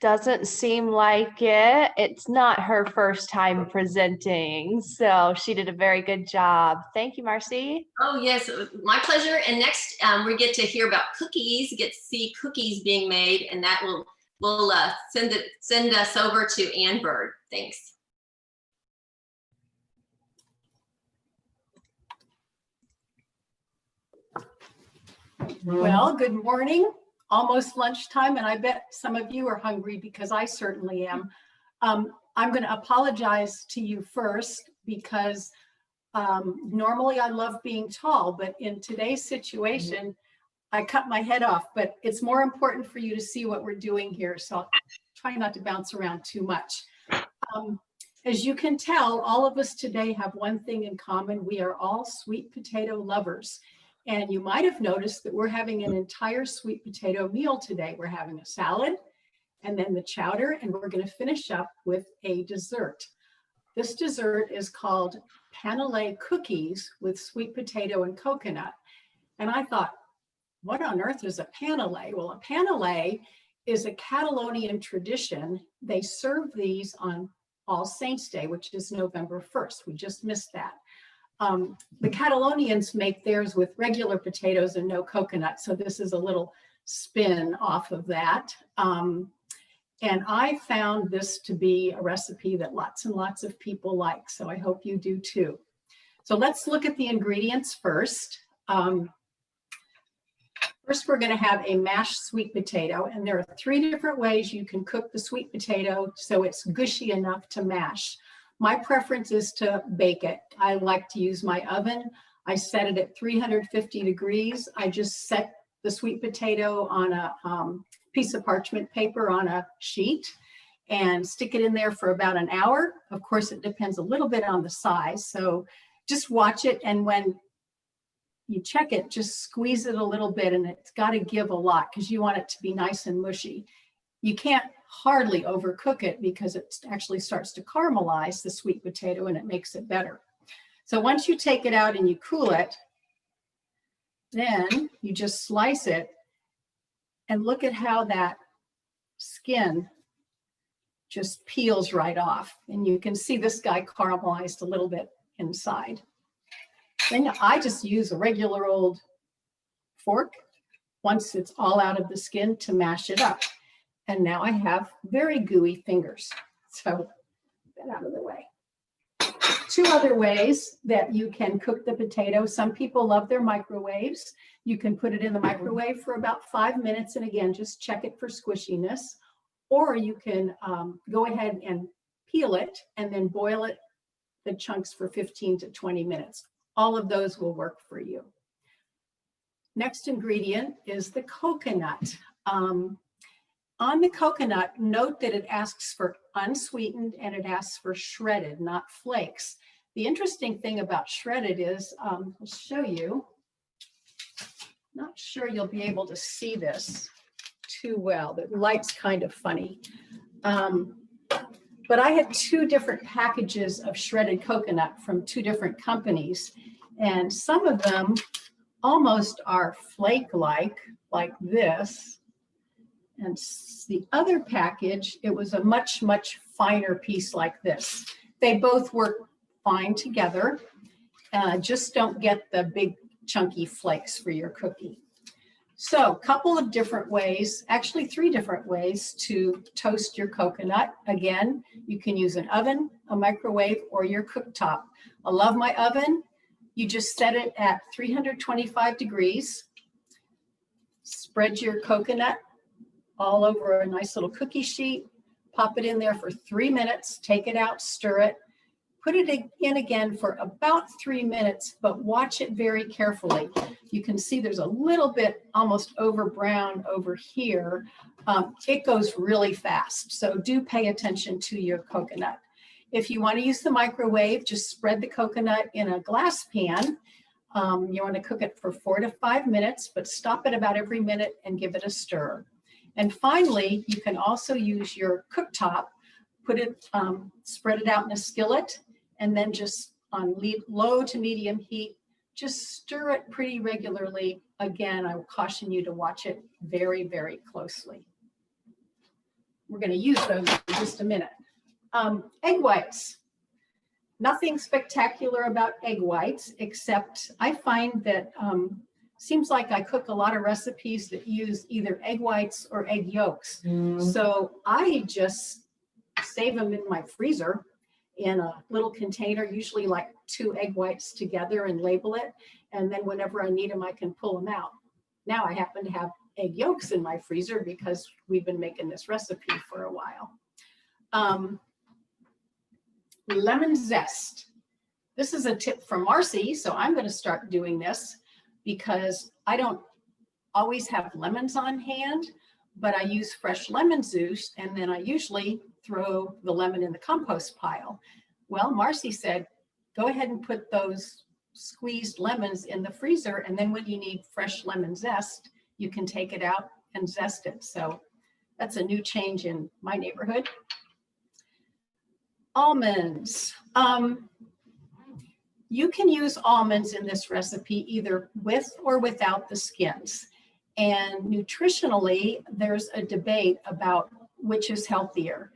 Doesn't seem like it. It's not her first time presenting, so she did a very good job. Thank you, Marcy. Oh yes, my pleasure. And next we get to hear about cookies, get to see cookies being made, and that will send us over to Ann Bird. Thanks. Well, good morning. Almost lunchtime, and I bet some of you are hungry because I certainly am. I'm going to apologize to you first because normally I love being tall, but in today's situation, I cut my head off. But it's more important for you to see what we're doing here, so I'll try not to bounce around too much. As you can tell, all of us today have one thing in common. We are all sweet potato lovers. And you might have noticed that we're having an entire sweet potato meal today. We're having a salad and then the chowder, and we're going to finish up with a dessert. This dessert is called panelé cookies with sweet potato and coconut. And I thought, what on earth is a panelé? Well, a panelé is a Catalonian tradition. They serve these on All Saints Day, which is November 1st. We just missed that. The Catalonians make theirs with regular potatoes and no coconut. So this is a little spin off of that. And I found this to be a recipe that lots and lots of people like. So I hope you do too. So let's look at the ingredients first. First, we're going to have a mashed sweet potato. And there are 3 different ways you can cook the sweet potato so it's gushy enough to mash. My preference is to bake it. I like to use my oven. I set it at 350 degrees. I just set the sweet potato on a piece of parchment paper on a sheet and stick it in there for about an hour. Of course, it depends a little bit on the size. So just watch it. And when you check it, just squeeze it a little bit, and it's got to give a lot because you want it to be nice and mushy. You can't hardly overcook it because it actually starts to caramelize the sweet potato and it makes it better. So once you take it out and you cool it, then you just slice it and look at how that skin just peels right off. And you can see this guy caramelized a little bit inside. Then I just use a regular old fork once it's all out of the skin to mash it up. And now I have very gooey fingers. So get that out of the way. 2 other ways that you can cook the potato. Some people love their microwaves. You can put it in the microwave for about 5 minutes. And again, just check it for squishiness. Or you can go ahead and peel it and then boil it, the chunks, for 15 to 20 minutes. All of those will work for you. Next ingredient is the coconut. On the coconut, note that it asks for unsweetened and it asks for shredded, not flakes. The interesting thing about shredded is, I'll show you. Not sure you'll be able to see this too well. The light's kind of funny. But I had 2 different packages of shredded coconut from 2 different companies. And some of them almost are flake-like, like this. And the other package, it was a much, much finer piece like this. They both work fine together. Just don't get the big chunky flakes for your cookie. So a couple of different ways, actually 3 different ways to toast your coconut. Again, you can use an oven, a microwave, or your cooktop. I love my oven. You just set it at 325 degrees. Spread your coconut all over a nice little cookie sheet, pop it in there for 3 minutes, take it out, stir it, put it in again for about 3 minutes, but watch it very carefully. You can see there's a little bit almost over brown over here. It goes really fast, so do pay attention to your coconut. If you want to use the microwave, just spread the coconut in a glass pan. You want to cook it for 4 to 5 minutes, but stop it about every minute and give it a stir. And finally, you can also use your cooktop, put it, spread it out in a skillet, and then just on low to medium heat, just stir it pretty regularly. Again, I will caution you to watch it very, very closely. We're going to use those in just a minute. Egg whites. Nothing spectacular about egg whites, except I find that seems like I cook a lot of recipes that use either egg whites or egg yolks. So I just save them in my freezer in a little container, usually like 2 egg whites together, and label it. And then whenever I need them, I can pull them out. Now I happen to have egg yolks in my freezer because we've been making this recipe for a while. Lemon zest. This is a tip from Marcy, so I'm going to start doing this because I don't always have lemons on hand, but I use fresh lemon juice, and then I usually throw the lemon in the compost pile. Well, Marcy said, go ahead and put those squeezed lemons in the freezer, and then when you need fresh lemon zest, you can take it out and zest it. So that's a new change in my neighborhood. Almonds. You can use almonds in this recipe either with or without the skins. And nutritionally, there's a debate about which is healthier.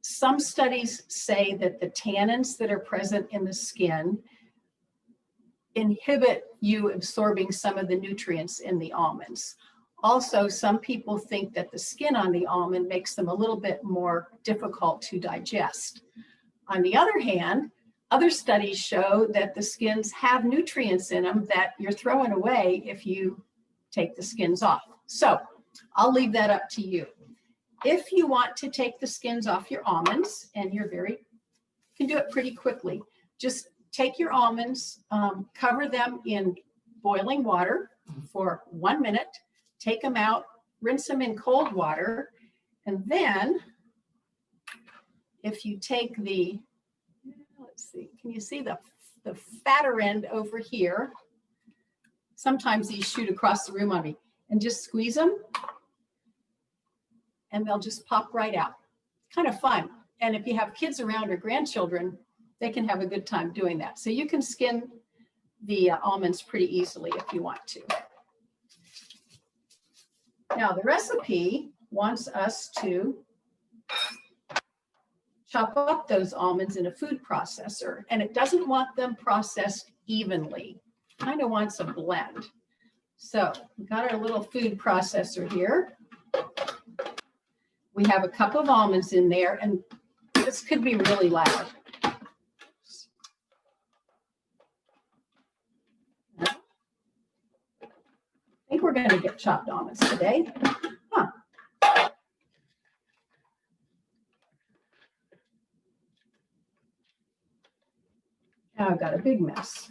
Some studies say that the tannins that are present in the skin inhibit you absorbing some of the nutrients in the almonds. Also, some people think that the skin on the almond makes them a little bit more difficult to digest. On the other hand, other studies show that the skins have nutrients in them that you're throwing away if you take the skins off. So I'll leave that up to you. If you want to take the skins off your almonds, and you can do it pretty quickly, just take your almonds, cover them in boiling water for 1 minute, take them out, rinse them in cold water, and then if you take the, let's see, can you see the fatter end over here? Sometimes these shoot across the room on me, and just squeeze them and they'll just pop right out. Kind of fun. And if you have kids around or grandchildren, they can have a good time doing that. So you can skin the almonds pretty easily if you want to. Now the recipe wants us to chop up those almonds in a food processor, and it doesn't want them processed evenly. Kind of wants a blend. So we've got our little food processor here. We have a cup of almonds in there, and this could be really loud. I think we're going to get chopped almonds today. Huh. Now I've got a big mess.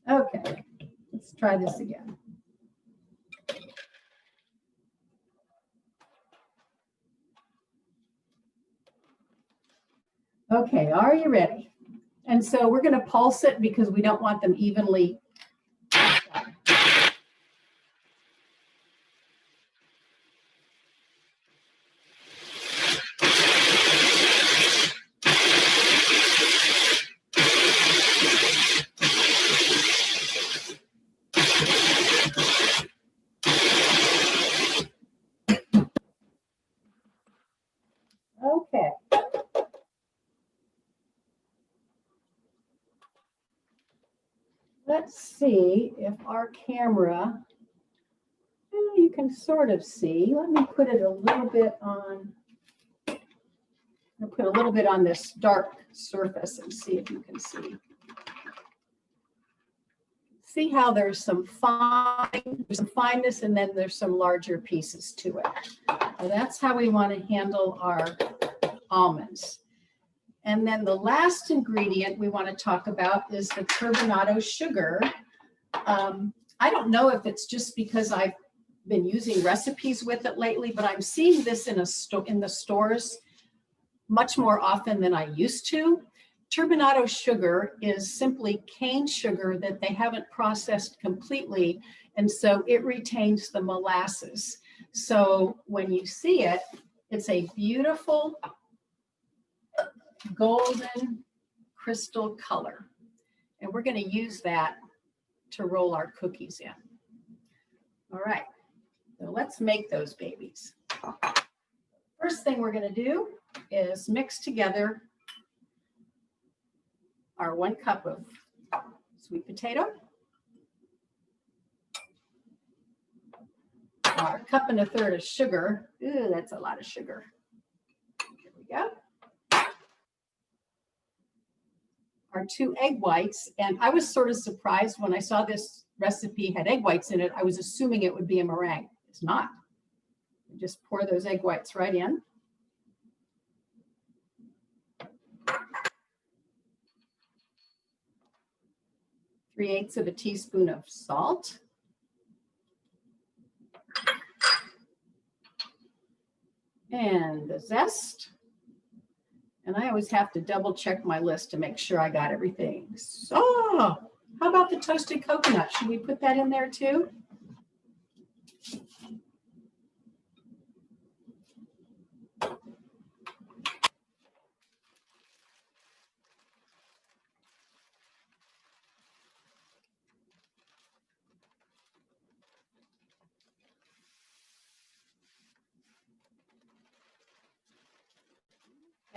Okay, let's try this again. Okay, are you ready? And so we're going to pulse it because we don't want them evenly. Okay. Let's see if our camera, you can sort of see. Let me put it a little bit on. I'll put a little bit on this dark surface and see if you can see. See how there's some fineness and then there's some larger pieces to it. So that's how we want to handle our almonds. And then the last ingredient we want to talk about is the carbonado sugar. I don't know if it's just because I've been using recipes with it lately, but I'm seeing this in the stores much more often than I used to. Turbinado sugar is simply cane sugar that they haven't processed completely, and so it retains the molasses. So when you see it, it's a beautiful golden crystal color. And we're going to use that to roll our cookies in. All right, so let's make those babies. First thing we're going to do is mix together our 1 cup of sweet potato, our 1 1/4 cup of sugar. Ooh, that's a lot of sugar. Here we go. Our 2 egg whites, and I was sort of surprised when I saw this recipe had egg whites in it. I was assuming it would be a meringue. It's not. You just pour those egg whites right in. 3/8 of a teaspoon of salt. And the zest. And I always have to double check my list to make sure I got everything. So, how about the toasted coconut? Should we put that in there too?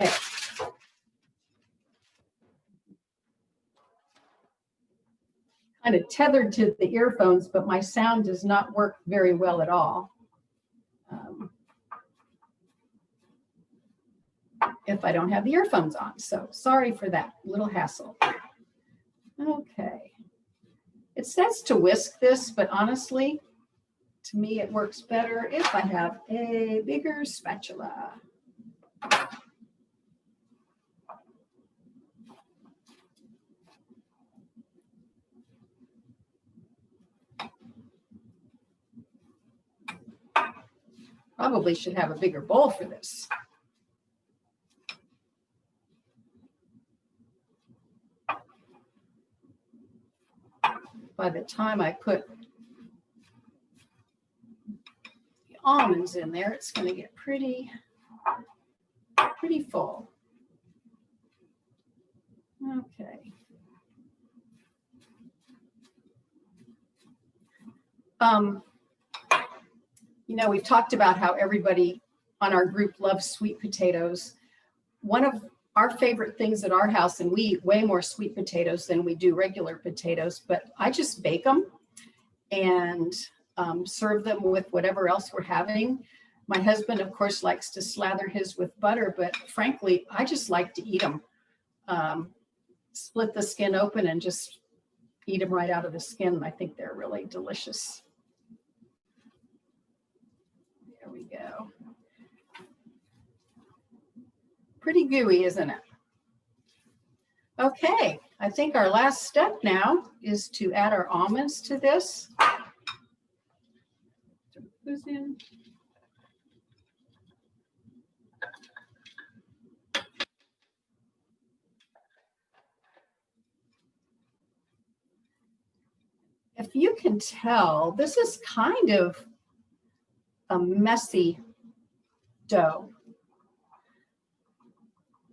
Okay. Kind of tethered to the earphones, but my sound does not work very well at all. If I don't have the earphones on. So sorry for that little hassle. Okay. It says to whisk this, but honestly, to me, it works better if I have a bigger spatula. Probably should have a bigger bowl for this. By the time I put the almonds in there, it's going to get pretty full. Okay. You know, we've talked about how everybody on our group loves sweet potatoes. One of our favorite things at our house, and we eat way more sweet potatoes than we do regular potatoes, but I just bake them and serve them with whatever else we're having. My husband, of course, likes to slather his with butter, but frankly, I just like to eat them. Split the skin open and just eat them right out of the skin. I think they're really delicious. There we go. Pretty gooey, isn't it? Okay, I think our last step now is to add our almonds to this. Who's in? If you can tell, this is kind of a messy dough.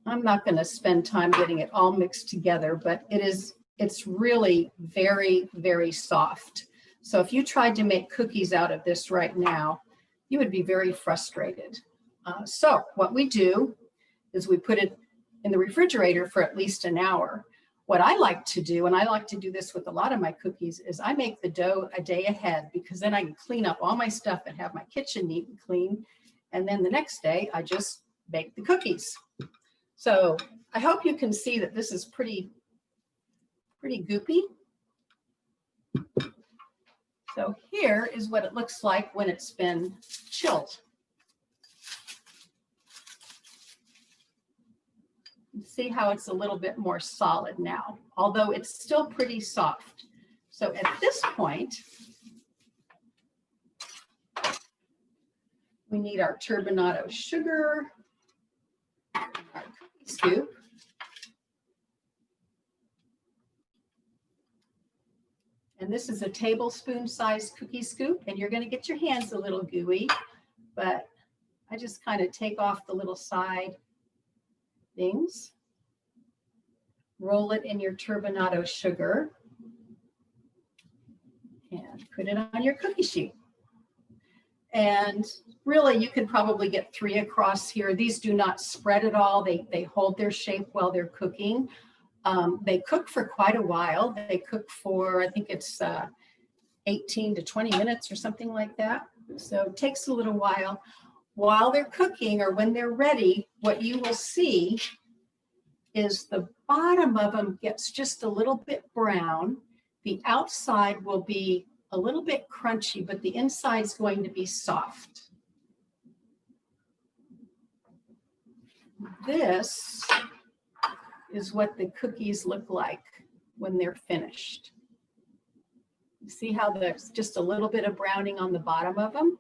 I'm not going to spend time getting it all mixed together, but it's really very, very soft. So if you tried to make cookies out of this right now, you would be very frustrated. So what we do is we put it in the refrigerator for at least an hour. What I like to do, and I like to do this with a lot of my cookies, is I make the dough a day ahead, because then I can clean up all my stuff and have my kitchen neat and clean. And then the next day I just bake the cookies. So I hope you can see that this is pretty goopy. So here is what it looks like when it's been chilled. See how it's a little bit more solid now, although it's still pretty soft. So at this point, We need our turbinado sugar, our cookie scoop. And this is a tablespoon sized cookie scoop, and you're going to get your hands a little gooey, but I just kind of take off the little side things, roll it in your turbinado sugar, and put it on your cookie sheet. And really, you can probably get 3 across here. These do not spread at all. They hold their shape while they're cooking. They cook for quite a while. They cook for, I think it's 18 to 20 minutes or something like that. So it takes a little while. While they're cooking or when they're ready, what you will see is the bottom of them gets just a little bit brown. The outside will be a little bit crunchy, but the inside is going to be soft. This is what the cookies look like when they're finished. You see how there's just a little bit of browning on the bottom of them?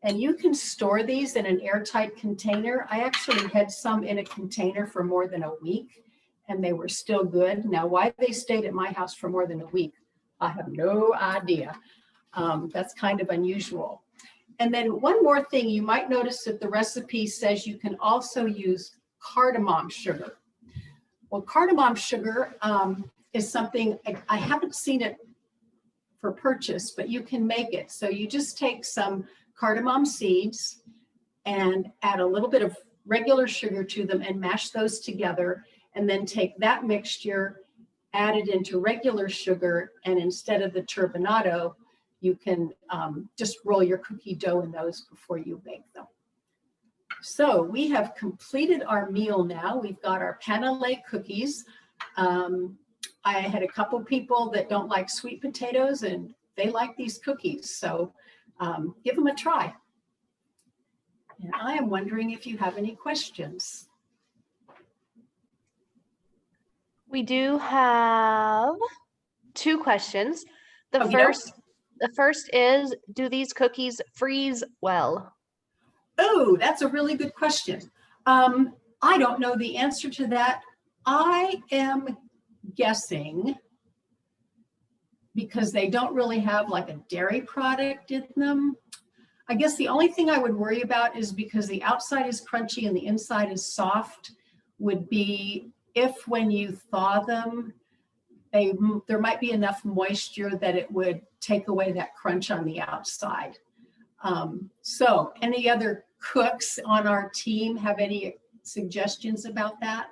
And you can store these in an airtight container. I actually had some in a container for more than a week, and they were still good. Now, why they stayed at my house for more than a week, I have no idea. That's kind of unusual. And then one more thing, you might notice that the recipe says you can also use cardamom sugar. Well, cardamom sugar is something, I haven't seen it for purchase, but you can make it. So you just take some cardamom seeds and add a little bit of regular sugar to them and mash those together, and then take that mixture, add it into regular sugar, and instead of the turbinado, you can just roll your cookie dough in those before you bake them. So we have completed our meal now. We've got our pain au lait cookies. I had a couple people that don't like sweet potatoes, and they like these cookies. So give them a try. And I am wondering if you have any questions. We do have 2 questions. The first is, do these cookies freeze well? Oh, that's a really good question. I don't know the answer to that. I am guessing, because they don't really have like a dairy product in them. I guess the only thing I would worry about is, because the outside is crunchy and the inside is soft, would be if when you thaw them, there might be enough moisture that it would take away that crunch on the outside. So any other cooks on our team have any suggestions about that?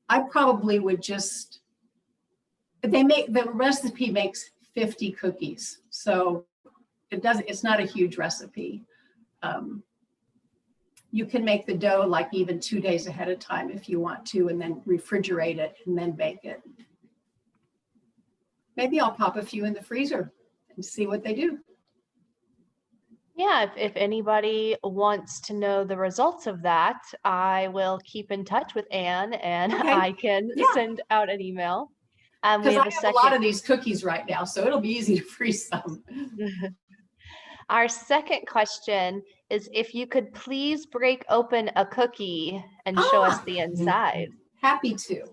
I probably would just, the recipe makes 50 cookies. So it's not a huge recipe. You can make the dough like even 2 days ahead of time if you want to, and then refrigerate it and then bake it. Maybe I'll pop a few in the freezer and see what they do. Yeah, if anybody wants to know the results of that, I will keep in touch with Anne, and Okay. I can Yeah. send out an email. Because I have a lot of these cookies right now, so it'll be easy to freeze some. Our second question is, if you could please break open a cookie and show us the inside. Happy to.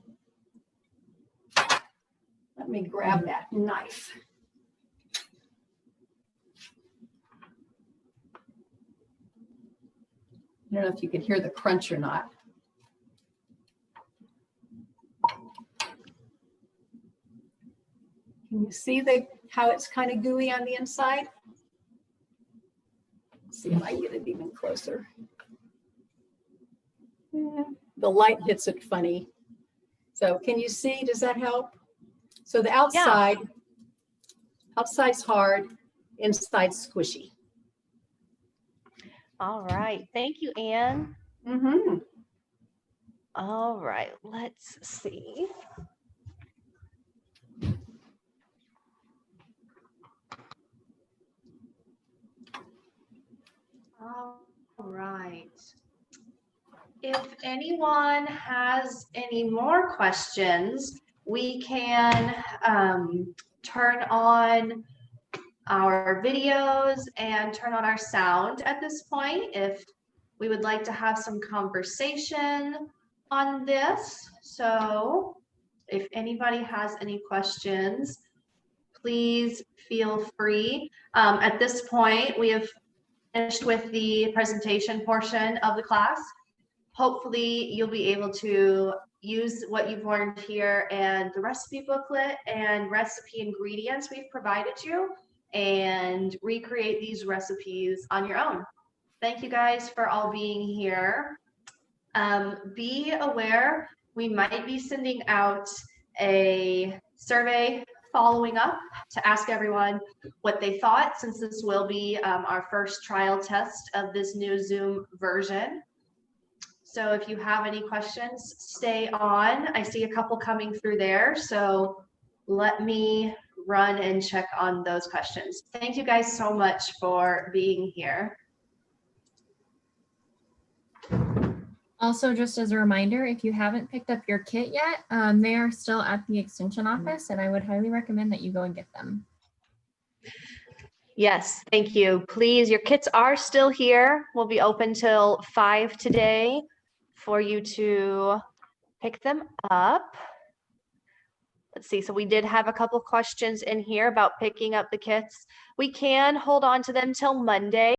Let me grab that knife. I don't know if you could hear the crunch or not. Can you see how it's kind of gooey on the inside? Let's see if I can get it even closer. Yeah, the light hits it funny. So can you see, does that help? So the outside, outside's hard, inside's squishy. All right, thank you, Anne. Mm-hmm. All right, let's see. All right. If anyone has any more questions, we can turn on our videos and turn on our sound at this point if we would like to have some conversation on this. So if anybody has any questions, please feel free. At this point, we have finished with the presentation portion of the class. Hopefully you'll be able to use what you've learned here and the recipe booklet and recipe ingredients we've provided you and recreate these recipes on your own. Thank you guys for all being here. Be aware, we might be sending out a survey following up to ask everyone what they thought, since this will be our first trial test of this new Zoom version. So if you have any questions, stay on. I see a couple coming through there, so let me run and check on those questions. Thank you guys so much for being here. Also, just as a reminder, if you haven't picked up your kit yet, they are still at the extension office, and I would highly recommend that you go and get them. Yes, thank you. Please, your kits are still here. We'll be open till 5 today for you to pick them up. Let's see, so we did have a couple questions in here about picking up the kits. We can hold on to them till Monday.